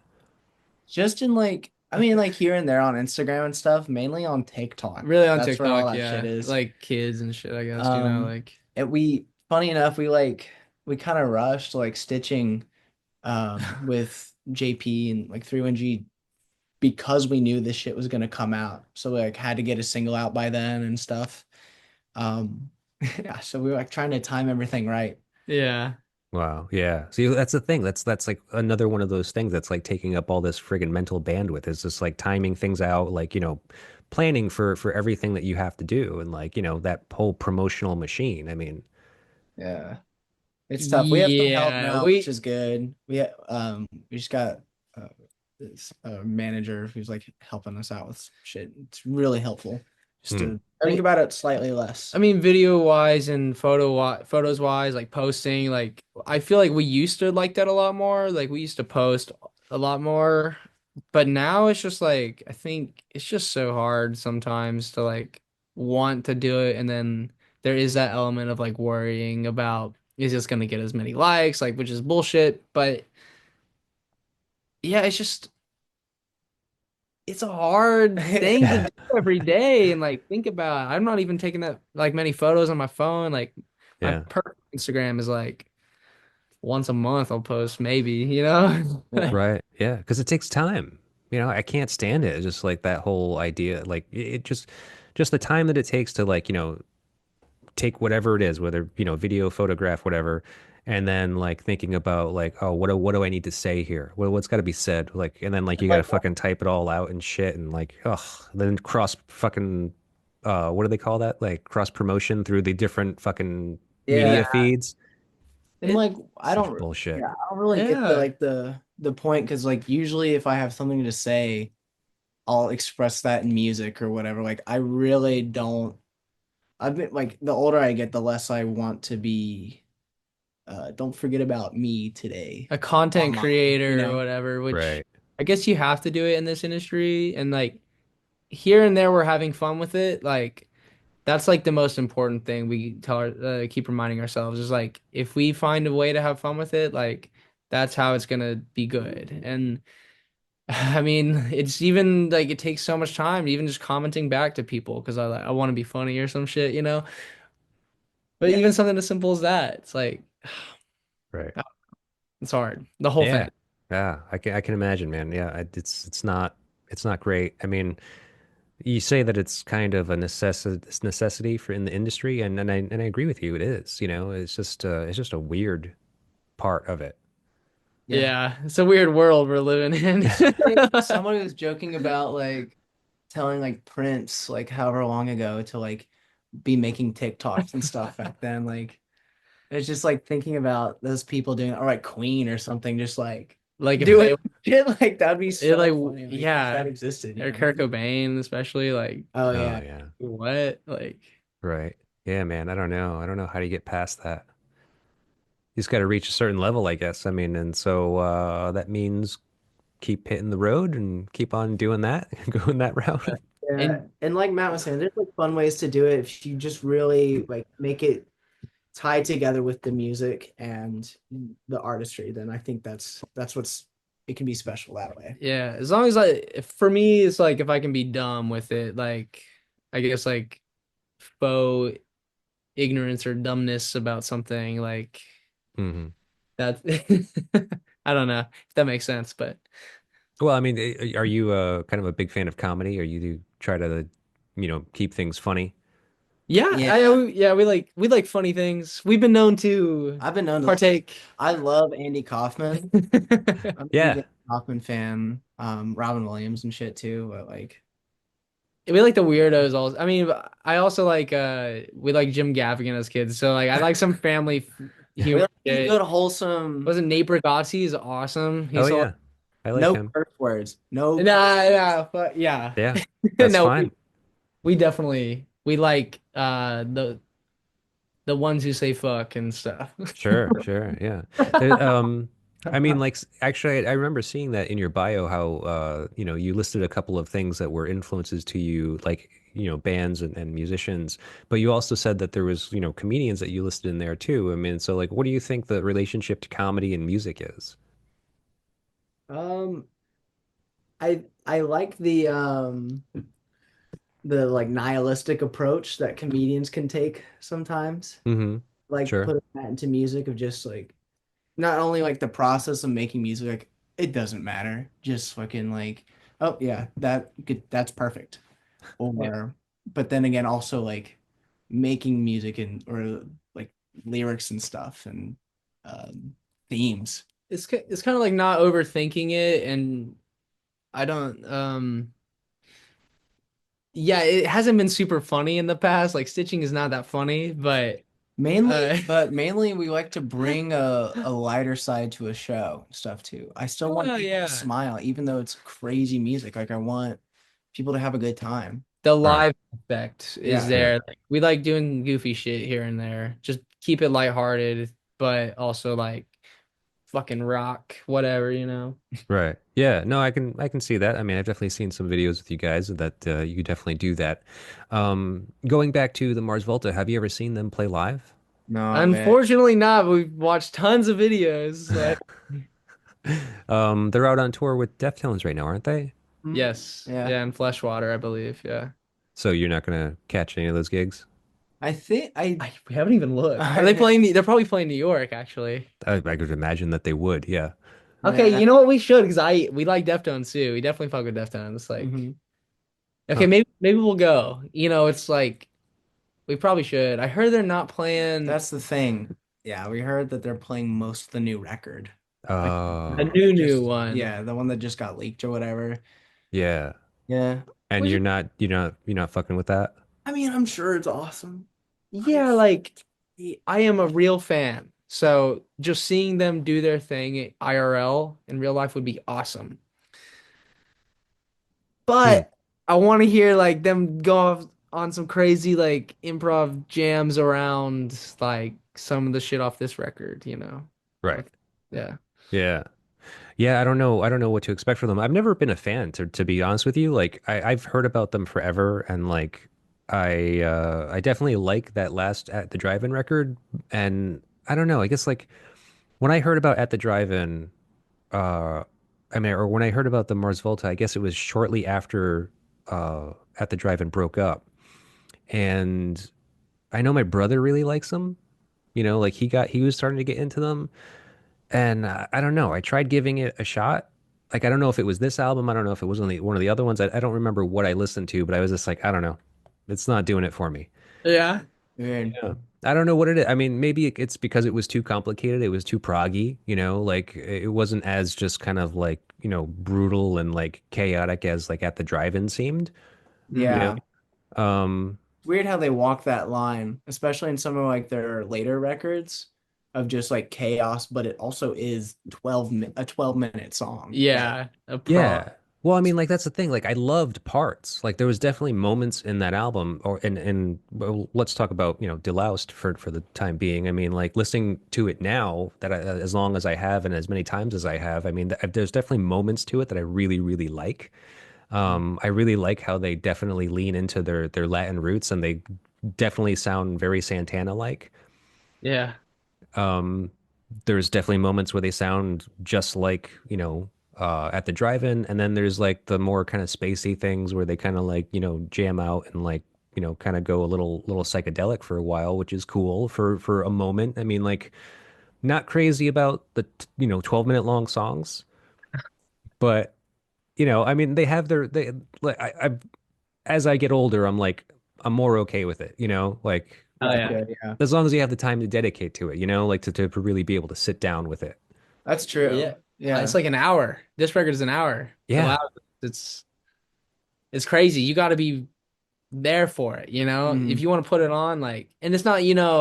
Just in like, I mean, like here and there on Instagram and stuff, mainly on TikTok. really on That's where all TikTok, that shit yeah, is. like kids and shit, I guess, Um, like, and funny enough, we kind of rushed like stitching with JP and like 3-1G because we knew this shit was gonna come out. So we like had to get a single out by then and stuff. Um, yeah, so we were like trying to time everything right. yeah. Wow. Yeah. See, that's the thing. That's like another one of those things that's like taking up all this friggin' mental bandwidth. Is just like timing things out, like, planning for everything that you have to do and like, that whole promotional machine. I mean, Yeah. It's tough. We have some help Yeah, now, which we is good. We just got this manager who's like helping us out with shit. It's really helpful just hmm, to I think mean about it slightly less. I mean video wise and photos wise, like posting, like I feel like we used to like that a lot more. Like we used to post a lot more, but now it's just like I think it's just so hard sometimes to like want to do it, and then there is that element of like worrying about is this gonna get as many likes, like which is bullshit. But yeah, it's a hard thing to do every day and like think about. I'm not even taking that like many photos on my phone. Like my yeah, perfect Instagram is like once a month I'll post maybe, you know? Yeah. right. Yeah. Because it takes time. I can't stand it. It's just like that whole idea, like it just the time that it takes to like, take whatever it is, whether, video, photograph, whatever, and then like thinking about like, oh, what do I need to say here? What's got to be said? Like, and then like you got to fucking type it all out and shit, and like, ugh, then cross fucking, what do they call that? Like cross promotion through the different fucking Yeah. media feeds. And It like Such bullshit. I don't really get the yeah. like the point because like usually if I have something to say, I'll express that in music or whatever. Like I really don't. I've been like the older I get, the less I want to be. Don't forget about me today A content online. You creator or know. whatever, which Right. I guess you have to do it in this industry, and like here and there we're having fun with it. Like that's like the most important thing we keep reminding ourselves is like if we find a way to have fun with it, like that's how it's gonna be good. And I mean, it's even like it takes so much time, even just commenting back to people because I want to be funny or some shit, you know. But Yeah. even something as simple as that, it's like Right. it's hard. The whole Yeah. thing. Yeah. I can imagine, man. Yeah. It's not great. I mean, you say that it's kind of a necessity for in the industry, and I agree with you. It is. It's just a weird part of it. Yeah. Yeah, it's a weird world we're living in. Someone was joking about like telling like Prince like however long ago to like be making TikToks and stuff back then. Like it's just like thinking about those people doing or like Queen or something, just like Like if doing they shit like that'd be it like so funny. Like if yeah, that existed, or Kurt Cobain especially like Oh Oh yeah. yeah. what like Right. Yeah, man. I don't know. I don't know how do you get past that. You just got to reach a certain level, I guess. I mean, and so that means keep hitting the road and keep on doing that, going that route. Yeah. and And like Matt was saying, there's like fun ways to do it if you just really like make it tied together with the music and the artistry, then I think that's what's it can be special that way. yeah, as long as for me it's like if I can be dumb with it, like I guess like faux ignorance or dumbness about something like hmm that. I don't know if that makes sense, but Well, I mean, are you kind of a big fan of comedy, or you do try to, keep things funny? yeah, Yeah. yeah, we like funny things. We've been known to I've been known to partake. I love Andy Kaufman. I'm a huge Yeah. Andy Kaufman fan. Robin Williams and shit too, but like We like the weirdos also. I mean, I also like we like Jim Gaffigan as kids. So like I like some family We humor like shit. good, wholesome, Wasn't Nate Bargatze is awesome. Oh He's so yeah, I like no him. curse words. No nah, but yeah. Yeah, that's No, fine. we definitely we like the ones who say fuck and stuff. Sure, sure, yeah. There, I mean, like, actually, I remember seeing that in your bio, how you listed a couple of things that were influences to you, like, bands and musicians, but you also said that there was, comedians that you listed in there too. I mean, so like, what do you think the relationship to comedy and music is? Um, I like the like nihilistic approach that comedians can take sometimes. Mm-hmm. Like Sure. putting that into music of just like not only like the process of making music, like it doesn't matter. Just fucking like, oh yeah, that's perfect. Yeah. Or but then again also like making music and or like lyrics and stuff and themes. It's kind of like not overthinking it, and I don't yeah, it hasn't been super funny in the past. Like Stitching is not that funny, but Mainly, uh but mainly we like to bring a lighter side to a show and stuff too. I still want oh people to yeah. smile, even though it's crazy music. Like I want people to have a good time. The Right. live effect is Yeah. Yeah. there. Like, we like doing goofy shit here and there. Just keep it lighthearted, but also like fucking rock, whatever, you know. Right. Yeah. No, I can see that. I mean, I've definitely seen some videos with you guys that you definitely do that. Going back to the Mars Volta, have you ever seen them play live? No, man. Unfortunately not. We've watched tons of videos. Like, They're out on tour with Deftones right now, aren't they? yes. Yeah. Yeah, and Fleshwater, I believe. Yeah. So you're not gonna catch any of those gigs? I think I We haven't even looked. Are they playing? They're probably playing New York, actually. I could imagine that they would. Yeah. Okay, yeah. you know what we should, because we like Deftones too. We definitely fuck with Deftones. Like, Mhm. okay, Huh. maybe we'll go. You know, it's like we probably should. I heard they're not playing That's the thing. Yeah, we heard that they're playing most of the new record. Like a Oh, new just one. yeah, the one that just got leaked or whatever. yeah. Yeah. And Which you're not fucking with that? I mean, I'm sure it's awesome. yeah, like I am a real fan. So just seeing them do their thing IRL in real life would be awesome. Hmm. But I want to hear like them go off on some crazy like improv jams around like some of the shit off this record, you know. Right. Like, yeah. Yeah. Yeah, I don't know. I don't know what to expect from them. I've never been a fan, to be honest with you. Like I've heard about them forever, and like I definitely like that last At the Drive-In record. And I don't know. I guess like when I heard about At the Drive-In, uh, I mean, or when I heard about the Mars Volta, I guess it was shortly after At the Drive-In broke up, and I know my brother really likes them. Like he was starting to get into them. And I don't know. I tried giving it a shot. Like, I don't know if it was this album. I don't know if it was one of the other ones. I don't remember what I listened to, but I was just like, I don't know. It's not doing it for me. Yeah. Weird. Yeah. I don't know what it is. I mean, maybe it's because it was too complicated. It was too proggy, like it wasn't as just kind of like, brutal and like chaotic as like At the Drive-In seemed, you Mhm. know? Yeah. Um, Weird how they walk that line, especially in some of like their later records of just like chaos, but it also is a 12-minute song. Like, Yeah, a Yeah. prog. Well, I mean, like that's the thing. Like I loved parts. Like there was definitely moments in that album or and well, let's talk about, Deloused for the time being. I mean, like listening to it now that as long as I have and as many times as I have, I mean, there's definitely moments to it that I really really like. I really like how they definitely lean into their Latin roots and they definitely sound very Santana-like. Yeah. There's definitely moments where they sound just like, At the Drive-In, and then there's like the more kind of spacey things where they kind of like, jam out and like, kind of go a little psychedelic for a while, which is cool for a moment. I mean, like not crazy about the 12-minute long songs, but I mean, they have they like I as I get older, I'm more okay with it, like Oh yeah. gotcha, yeah. as long as you have the time to dedicate to it, like to really be able to sit down with it. That's true. Yeah. Yeah. It's like an hour. This record is an hour. The Yeah. loud it's crazy. You got to be there for it, you know? If Mm. you want to put it on, like, and it's not,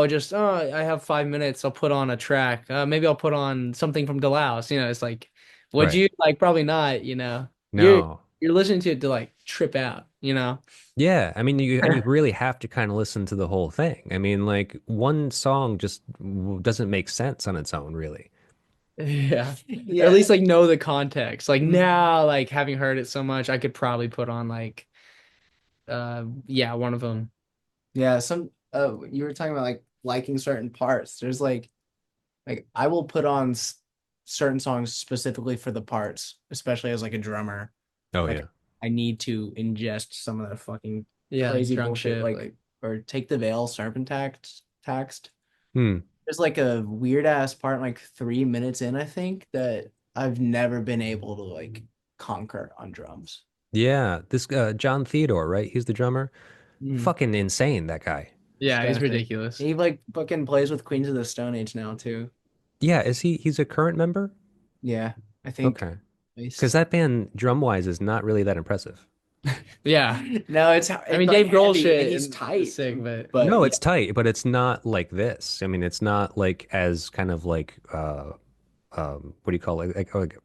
just, oh, I have 5 minutes, I'll put on a track. Maybe I'll put on something from Deloused, it's like, would Right. you? Like, probably not. You're No. you're listening to it to like trip out. Yeah, I mean, you really have to kind of listen to the whole thing. I mean, like one song just doesn't make sense on its own, really. Yeah. Or at Yeah. least like know the context. Like Mhm. now, like having heard it so much, I could probably put on like yeah, one of them. Yeah, some you were talking about like liking certain parts. There's like I will put on certain songs specifically for the parts, especially as like a drummer. Oh Like yeah. I need to ingest some of that fucking Yeah, like crazy drunk bullshit shit. like Like or take the veil serpent taxed. Hmm. There's like a weird ass part like 3 minutes in, I think, that I've never been able to like conquer on drums. Yeah, this John Theodore, right? He's the drummer. Mm. Fucking insane, that guy. yeah, he's Disgusting. ridiculous. He like fucking plays with Queens of the Stone Age now too. Yeah, is he's a current member? Yeah, I think Okay. at Because least. that band drum-wise is not really that impressive. Yeah. No, I it's mean like Dave Grohl heavy and shit he's and is tight, sick, but but No, yeah, it's tight, but it's not like this. I mean, it's not like as kind of like what do you call it? Like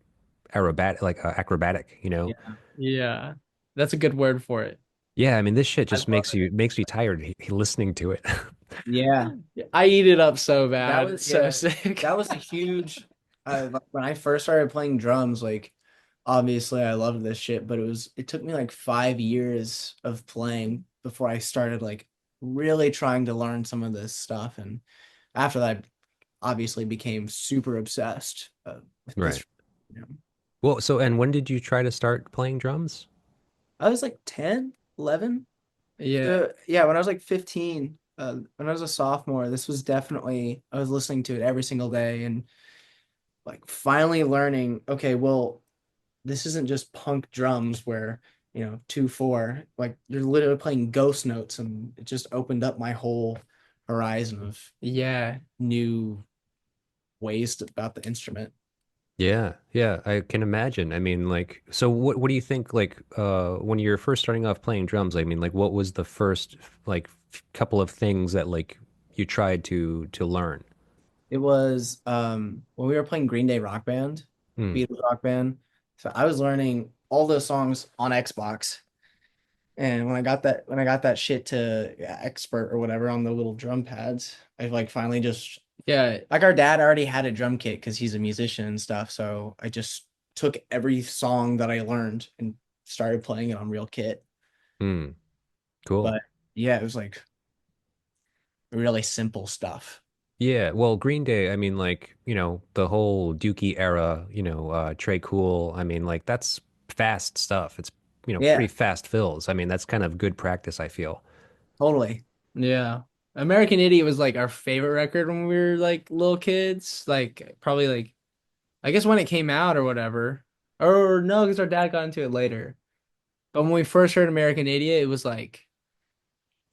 aerobatic, like acrobatic, you know? yeah, yeah. That's a good word for it. Yeah, I mean, this shit I just love it. makes me tired listening to it. Yeah, I eat it up so that bad. was It's so yeah, sick. that was a huge. Like, when I first started playing drums, like obviously I loved this shit, but it took me like 5 years of playing before I started like really trying to learn some of this stuff, and after that, obviously became super obsessed with Right. this. You know. Well, so and when did you try to start playing drums? I was like 10, 11. Yeah. Yeah, when I was like 15, when I was a sophomore, this was definitely, I was listening to it every single day and like finally learning, okay, well, this isn't just punk drums where, 2/4, like you're literally playing ghost notes, and it just opened up my whole horizon of Yeah. new ways about the instrument. Yeah, yeah, I can imagine. I mean, like, so what do you think like when you're first starting off playing drums, I mean, like what was the first like couple of things that like you tried to learn? It was when we were playing Green Day Rock Band, Hmm. Beatles Rock Band. So I was learning all those songs on Xbox. And when I got that shit to expert or whatever on the little drum pads, I like finally just Yeah. like our dad already had a drum kit because he's a musician and stuff. So I just took every song that I learned and started playing it on real kit. Hmm. Cool. But yeah, it was like really simple stuff. Yeah, well, Green Day, I mean, like, the whole Dookie era, Trey Cool, I mean, like, that's fast stuff. It's, pretty Yeah, fast fills. I mean, that's kind of good practice, I feel. totally. Yeah. American Idiot was like our favorite record when we were like little kids. Like probably like I guess when it came out or whatever. Or no, because our dad got into it later. But when we first heard American Idiot, it was like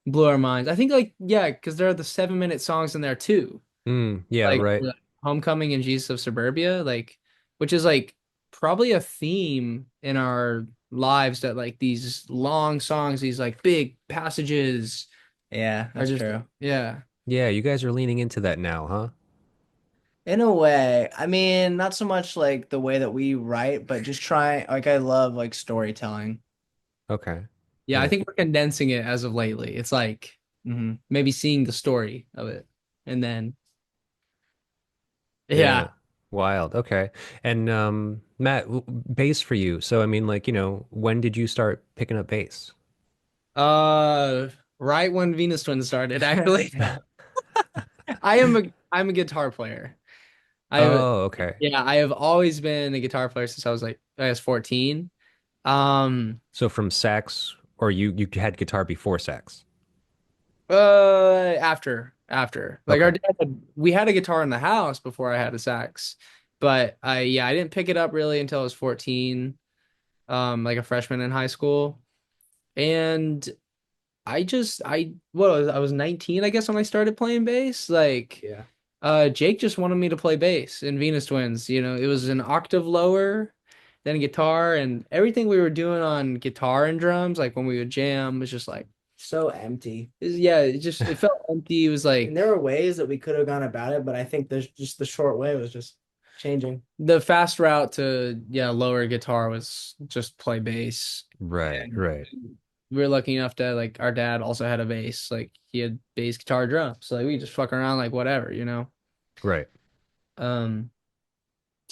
blew our minds. I think like yeah, because there are the 7 minute songs in there too. Yeah, Like right. Homecoming and Jesus of Suburbia, like which is like probably a theme in our lives that like these long songs, these like big passages Yeah, are that's just true. yeah. Yeah, you guys are leaning into that now, huh? In a way, I mean, not so much like the way that we write, but just try, like, I love like storytelling. Okay. Yeah, I Yeah. think we're condensing it as of lately. It's like Hmm. maybe seeing the story of it. And then Yeah. yeah. Wild. Okay. And Matt, bass for you. So I mean, like, when did you start picking up bass? Right when Venus Twins started, actually. I'm a guitar player. I Oh, okay. yeah, I have always been a guitar player since I was 14. Um So from sax, or you had guitar before sax? after. Like our Okay. dad we had a guitar in the house before I had a sax. But I didn't pick it up really until I was 14, like a freshman in high school. And I was 19, I guess, when I started playing bass. Like Yeah. Jake just wanted me to play bass in Venus Twins. It was an octave lower than guitar, and everything we were doing on guitar and drums, like when we would jam, was just like So empty. Yeah, it felt empty. It was like And there were ways that we could have gone about it, but I think there's just the short way was just changing. the fast route to lower guitar was just play bass. Right, And right, we were lucky enough to like our dad also had a bass. Like he had bass guitar drums. So like, we just fuck around like whatever. right. Um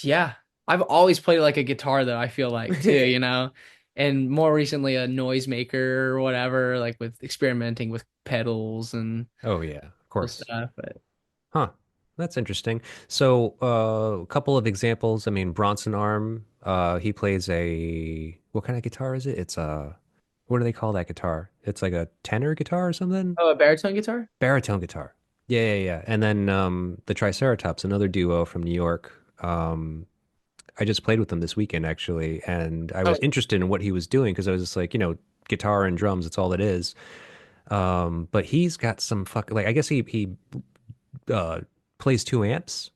yeah. I've always played like a guitar though, I feel like too. And more recently a noisemaker or whatever, like with experimenting with pedals and Oh yeah, of cool course. stuff. But Huh. That's interesting. So, a couple of examples. I mean, Bronson Arm, he plays what kind of guitar is it? It's what do they call that guitar? It's like a tenor guitar or something? oh, a baritone guitar? Baritone guitar. Yeah, yeah, yeah. And then the Triceratops, another duo from New York. I just played with them this weekend actually, and I Oh, was interested in what he was doing because I was just like, guitar and drums, it's all it is. But he's got some I guess he uh plays 2 amps.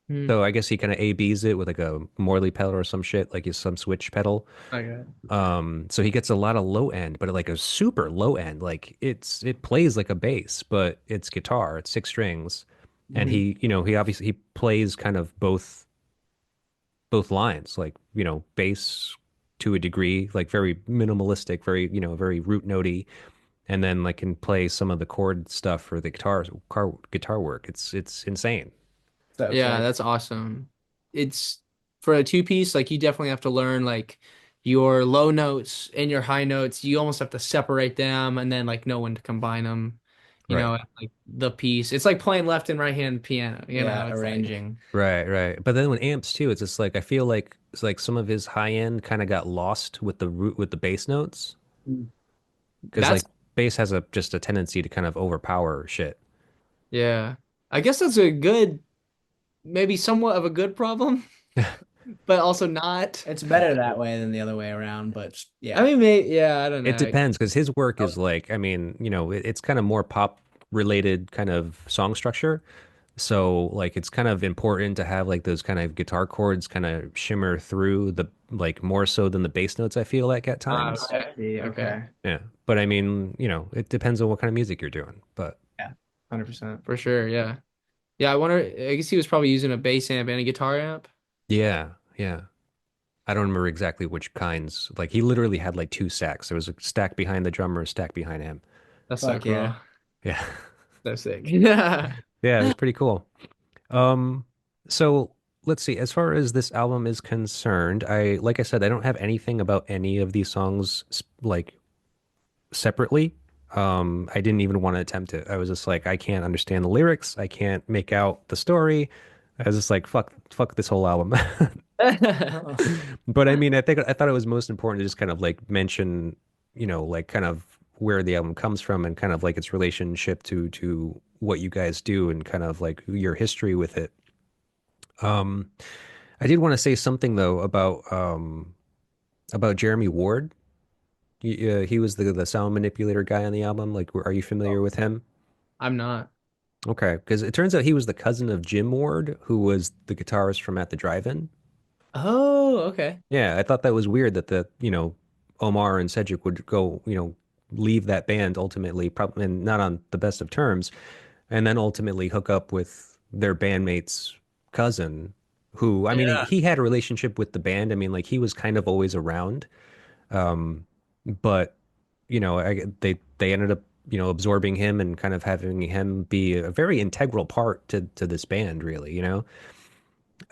hmm. So I guess he kind of A/Bs it with like a Morley pedal or some shit, like some switch pedal. Okay. So he gets a lot of low end, but like a super low end. Like it plays like a bass, but it's guitar, it's 6 strings. And Hmm. he obviously he plays kind of both lines, like, bass to a degree, like very minimalistic, very, very root notey, and then like can play some of the chord stuff for the guitar work. It's insane. So Yeah, sick. that's awesome. It's for a two piece, like you definitely have to learn like your low notes and your high notes. You almost have to separate them and then like know when to combine them, Right. like the piece. It's like playing left and right hand piano. Yeah, It's like arranging. Right, right. But then with amps too, it's just like I feel like it's like some of his high end kind of got lost with the bass notes mm, because that's like bass has a just a tendency to kind of overpower shit. yeah. I guess that's a good, maybe somewhat of a good problem, but also not. It's better that way than the other way around, but I yeah. mean, yeah, I don't It know. depends because his work is like, I mean, it's kind of more pop related kind of song structure. So like it's kind of important to have like those kind of guitar chords kind of shimmer through the like more so than the bass notes I feel like at Ah, times. okay. See, Okay. okay. Yeah. But I mean, it depends on what kind of music you're doing. But Yeah, 100%. For sure. Yeah. Yeah. I wonder, I guess he was probably using a bass amp and a guitar amp. yeah, yeah. I don't remember exactly which kinds. Like he literally had like 2 stacks. There was a stack behind the drummer, a stack behind him. That's so Fuck cool. yeah. Yeah. So sick. Yeah. Yeah, it was pretty cool. Um, so let's see. As far as this album is concerned, like I said, I don't have anything about any of these songs like separately. I didn't even want to attempt it. I was just like, I can't understand the lyrics. I can't make out the story. I was just like, fuck this whole album. But I mean, I thought it was most important to just kind of like mention, like kind of where the album comes from and kind of like its relationship to what you guys do and kind of like your history with it. Um, I did want to say something though about Jeremy Ward. He was the sound manipulator guy on the album. Like, are you familiar with him? I'm not. Okay, because it turns out he was the cousin of Jim Ward, who was the guitarist from At the Drive-In. Oh, okay. Yeah, I thought that was weird that Omar and Cedric would go, leave that band ultimately, probably and not on the best of terms, and then ultimately hook up with their bandmate's cousin, who, I mean, Yeah. he had a relationship with the band. I mean, like he was kind of always around, um, but they ended up, absorbing him and kind of having him be a very integral part to this band, really.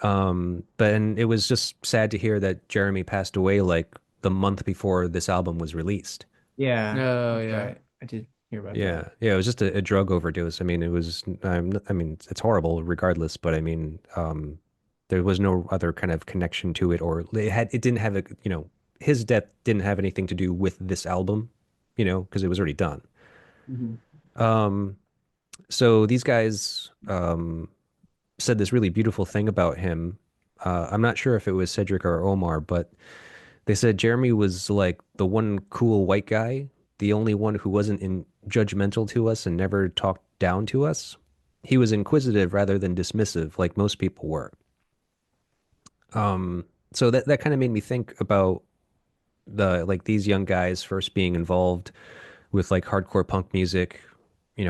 But and it was just sad to hear that Jeremy passed away like the month before this album was released. Yeah, Oh, that's yeah. right. I did hear about that. Yeah, yeah, it was just a drug overdose. I mean, it was. I mean, it's horrible, regardless. But I mean, there was no other kind of connection to it, or it didn't have his death didn't have anything to do with this album, because it was already done. Mhm. Um, so these guys, said this really beautiful thing about him. I'm not sure if it was Cedric or Omar, but they said Jeremy was like the one cool white guy, the only one who wasn't judgmental to us and never talked down to us. He was inquisitive rather than dismissive, like most people were. So that kind of made me think about the like these young guys first being involved with like hardcore punk music,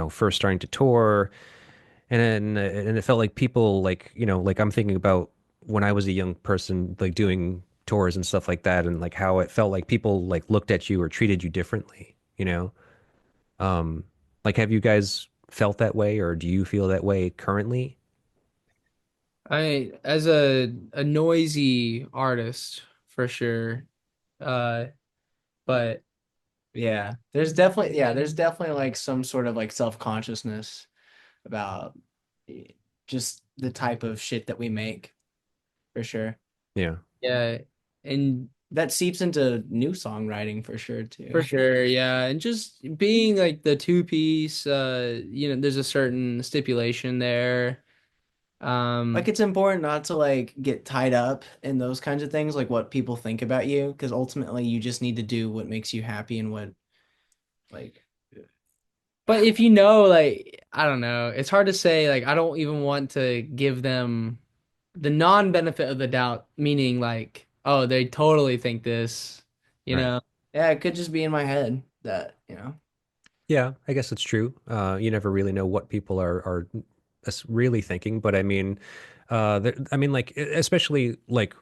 first starting to tour. And it felt like people like, like I'm thinking about when I was a young person, like doing tours and stuff like that, and like how it felt like people like looked at you or treated you differently, you know? Um, like have you guys felt that way or do you feel that way currently? I as a noisy artist for sure. Uh, but there's definitely like some sort of like self-consciousness about eh, just the type of shit that we make for sure. Yeah. yeah, and That seeps into new songwriting for sure for too. sure, yeah, and just being like the two piece, there's a certain stipulation there. Like Um, it's important not to like get tied up in those kinds of things, like what people think about you, because ultimately you just need to do what makes you happy and what like but if like, I don't know, it's hard to say. Like, I don't even want to give them the non-benefit of the doubt, meaning like, oh, they totally think this, you Right. know? yeah, it could just be in my head that. Yeah, I guess it's true. You never really know what people are really thinking, but I mean, I mean, like, especially like,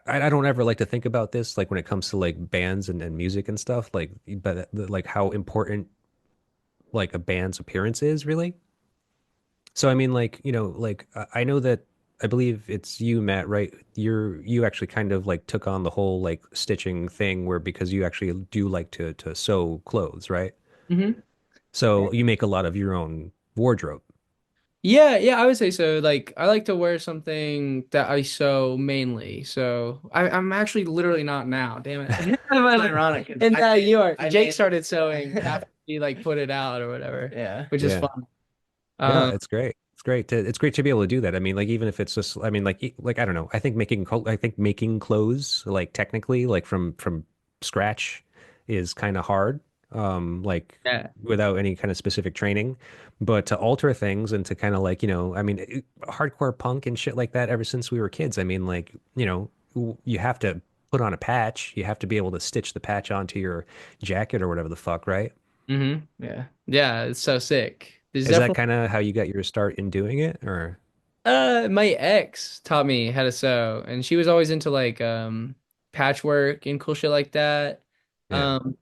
I don't ever like to think about this, like when it comes to like bands and music and stuff, like, but like how important like a band's appearance is really. So I mean, like, like I know that I believe it's you, Matt, right? You actually kind of like took on the whole like stitching thing where because you actually do like to sew clothes, right? Hmm. So you make a lot of your own wardrobe. Yeah, yeah, I would say so. Like, I like to wear something that I sew mainly. So I'm actually literally not now. Damn it. It's ironic 'cause And I now made you are. I Jake made started sewing after he like put it out or whatever, yeah. which is Yeah. fun. Yeah, Um, it's great. It's great to be able to do that. I mean, like even if it's just I mean like I don't know. I think making clothes like technically like from scratch is kind of hard. Like yeah. without any kind of specific training, but to alter things and to kind of like, I mean, hardcore punk and shit like that ever since we were kids. I mean, like, you have to put on a patch. You have to be able to stitch the patch onto your jacket or whatever the fuck, right? Hmm. Yeah. Yeah, it's so sick. There's Is that definitely kind of how you got your start in doing it or my ex taught me how to sew, and she was always into like patchwork and cool shit like that. yeah. Um,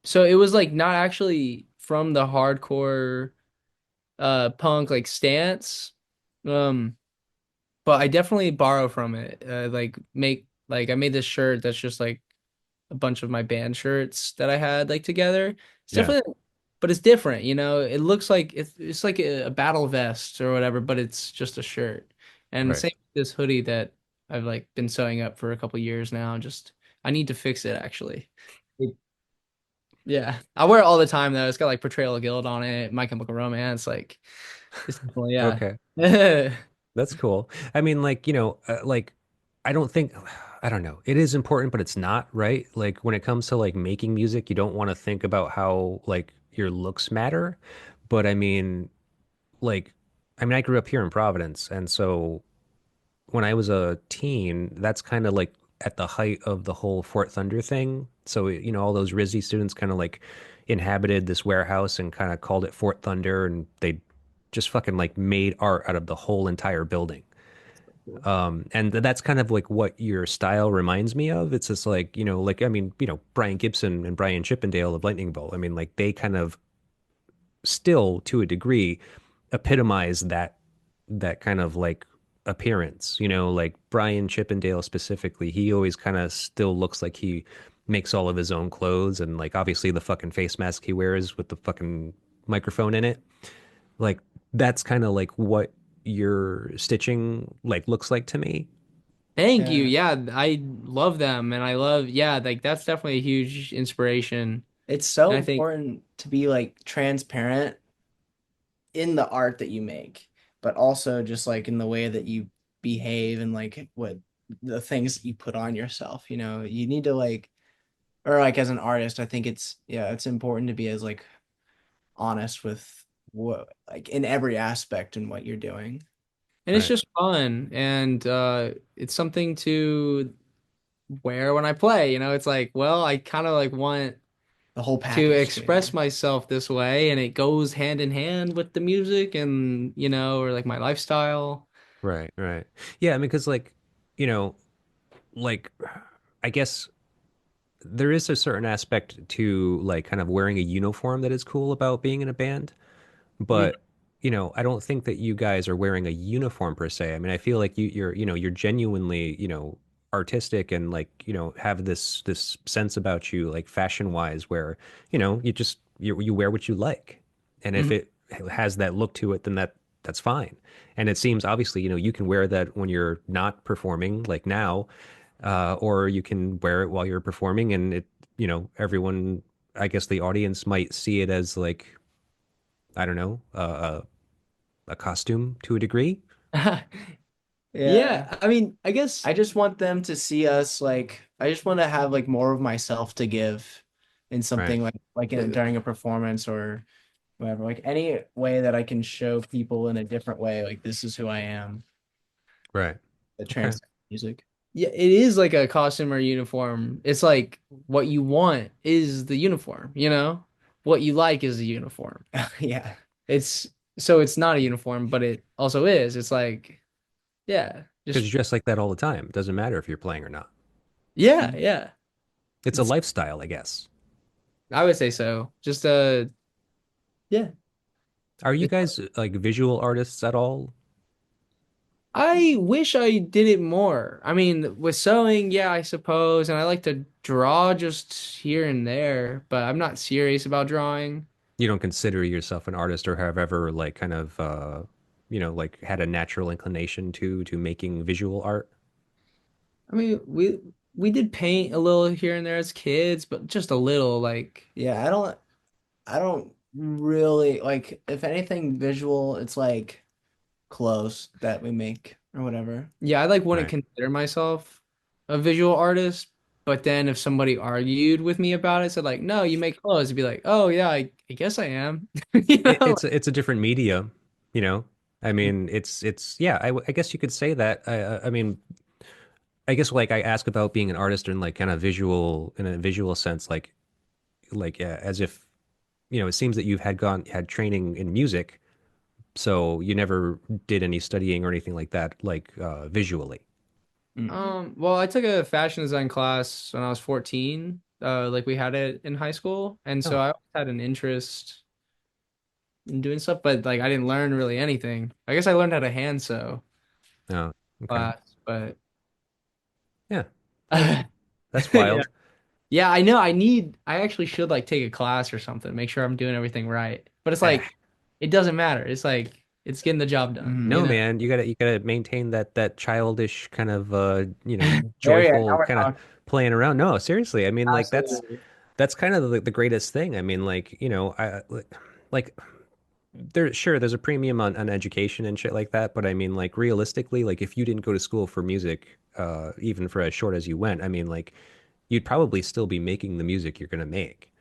so it was like not actually from the hardcore punk like stance. Um, but I definitely borrow from it. Like make like I made this shirt that's just like a bunch of my band shirts that I had like together. It's Yeah. definitely, but it's different, you know. It looks like it's like a battle vest or whatever, but it's just a shirt. And Right. same with this hoodie that I've like been sewing up for a couple years now. Just I need to fix it actually. Yeah, I wear it all the time though. It's got like Portrayal of Guild on it, My Chemical Romance, like it's well, yeah. Okay. That's cool. I mean, like, like I don't think I don't know. It is important, but it's not, right? Like when it comes to like making music, you don't want to think about how like your looks matter. But like I mean, I grew up here in Providence, and so when I was a teen, that's kind of like at the height of the whole Fort Thunder thing. So, all those RISD students kind of like inhabited this warehouse and kind of called it Fort Thunder, and they just fucking like made art out of the whole entire building. And that's kind of like what your style reminds me of. It's just like, like I mean, Brian Gibson and Brian Chippendale of Lightning Bolt. I mean, like they kind of still to a degree epitomize that kind of like appearance, like Brian Chippendale specifically. He always kind of still looks like he makes all of his own clothes and like obviously the fucking face mask he wears with the fucking microphone in it. Like that's kind of like what your stitching like looks like to me. Thank you. Yeah. Yeah, I love them and I love yeah, like that's definitely a huge inspiration. It's so And I think important to be like transparent in the art that you make, but also just like in the way that you behave and like what the things that you put on yourself, you need to like or like as an artist, I think it's important to be as like honest with what like in every aspect in what you're doing. and it's Right. just fun and it's something to wear when I play, you know? It's like, well, I kind of like want the whole to package express together. myself this way, and it goes hand in hand with the music and or like my lifestyle. Right, right. Yeah, I mean, because you know, like I guess there is a certain aspect to like kind of wearing a uniform that is cool about being in a band. Mm. But I don't think that you guys are wearing a uniform per se. I mean, I feel like you're genuinely, artistic and like, have this sense about you, like fashion wise, where, you wear what you like. And if Mhm. it has that look to it, then that's fine. And it seems obviously, you can wear that when you're not performing, like now, or you can wear it while you're performing, and everyone, I guess the audience might see it as like, I don't know, a costume to a degree. Yeah. Yeah, I mean, I guess I just want them to see us like I just want to have like more of myself to give in Right, something during a performance or whatever. Like any way that I can show people in a different way, like this is who I am, right. that Okay. transcends music. yeah, it is like a costume or uniform. It's like what you want is the uniform, you know? What you like is the uniform. Yeah. It's so it's not a uniform, but it also is. It's like, yeah, Because just you dress like that all the time. It doesn't matter if you're playing or not. yeah, yeah. It's a It's lifestyle, I guess. I would say so. Just yeah. Are you guys like visual artists at all? I wish I did it more. I mean, with sewing, yeah, I suppose, and I like to draw just here and there, but I'm not serious about drawing. You don't consider yourself an artist or have ever like kind of like had a natural inclination to making visual art? I mean, we did paint a little here and there as kids, but just a little, like Yeah, I don't really like if anything visual, it's like clothes that we make or whatever. yeah, I like wouldn't Right. consider myself a visual artist, but then if somebody argued with me about it, said like, "No, you make clothes," it'd be like, "Oh yeah, I guess I am." You It, know? it's a, it's a different medium, you know. I mean, it's yeah. I guess you could say that. I mean, I guess like I ask about being an artist in like kind of visual in a visual sense, like as if it seems that you've had training in music, so you never did any studying or anything like that, like visually. Mm. Well, I took a fashion design class when I was 14. Like we had it in high school, and so Oh, I always had an interest in doing stuff, but like I didn't learn really anything. I guess I learned how to hand sew no, okay, class, but yeah, yeah. that's wild. Yeah, I know. I actually should like take a class or something, make sure I'm doing everything right. But it's Eh, like it doesn't matter. It's like it's getting the job done, Mhm. you no, know? man, you gotta maintain that childish kind of There we are. Now joyful we're kind of talking. playing around. No, seriously, I mean like Absolutely. that's kind of the greatest thing. I mean, like, I like there's a premium on education and shit like that, but I mean, like, realistically, like, if you didn't go to school for music, even for as short as you went, I mean, like, you'd probably still be making the music you're gonna make.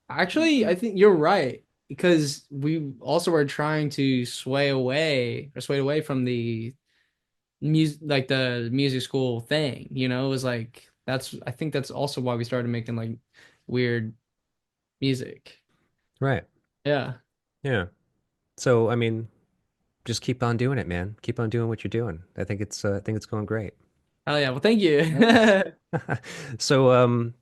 Actually, I think you're right because we also were trying to sway away from the music, like the music school thing. It was like I think that's also why we started making like weird music. Right. Yeah. Yeah. So, I mean, just keep on doing it, man. Keep on doing what you're doing. I think it's going great. Hell yeah. Well, thank you. So,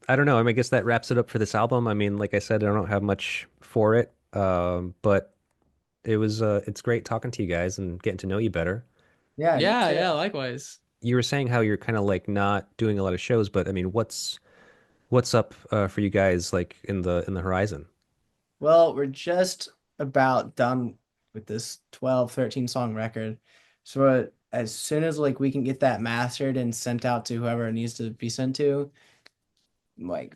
I don't know. I mean, I guess that wraps it up for this album. I mean, like I said, I don't have much for it. But it's great talking to you guys and getting to know you better. Yeah, you Yeah, too. yeah, likewise. You were saying how you're kind of like not doing a lot of shows, but I mean, what's up for you guys like in the horizon? Well, we're just about done with this 12, 13 song record. So as soon as like we can get that mastered and sent out to whoever it needs to be sent to, like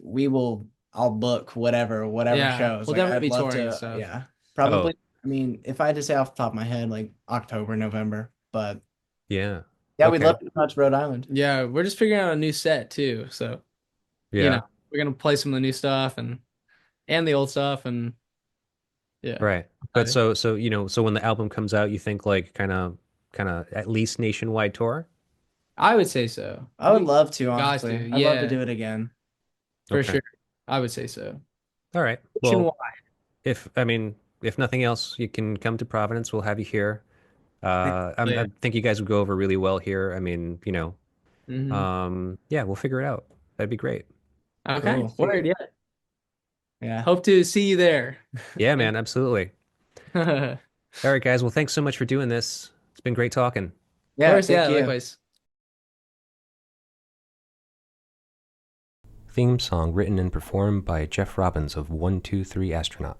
I'll book whatever Yeah, shows. we'll Like definitely I'd be love touring and to, stuff. yeah. Oh, Probably, I mean, if I had to say off the top of my head, like October, November. But yeah. yeah, we'd Okay. love to come out to Rhode Island. Yeah, we're just figuring out a new set too. So, you know, Yeah. we're gonna play some of the new stuff and the old stuff and yeah. Right. But Excited. so when the album comes out, you think like kind of at least nationwide tour? I would say so. I would love to, Got honestly. to, I'd love to yeah, do it again. for Okay. sure. I would say so. All right. Nationwide. Well, if nothing else, you can come to Providence. We'll have you here. I think you guys would go over really well here. I mean, Hmm. yeah, we'll figure it out. That'd be great. Okay. Cool. Word, yeah. Yeah. Hope to see you there. Yeah, man, absolutely. Of All right, guys. Well, thanks so much for doing this. It's been great talking. Yeah. course, Thank yeah, you. likewise. Theme song written and performed by Jeff Robbins of 123 Astronaut.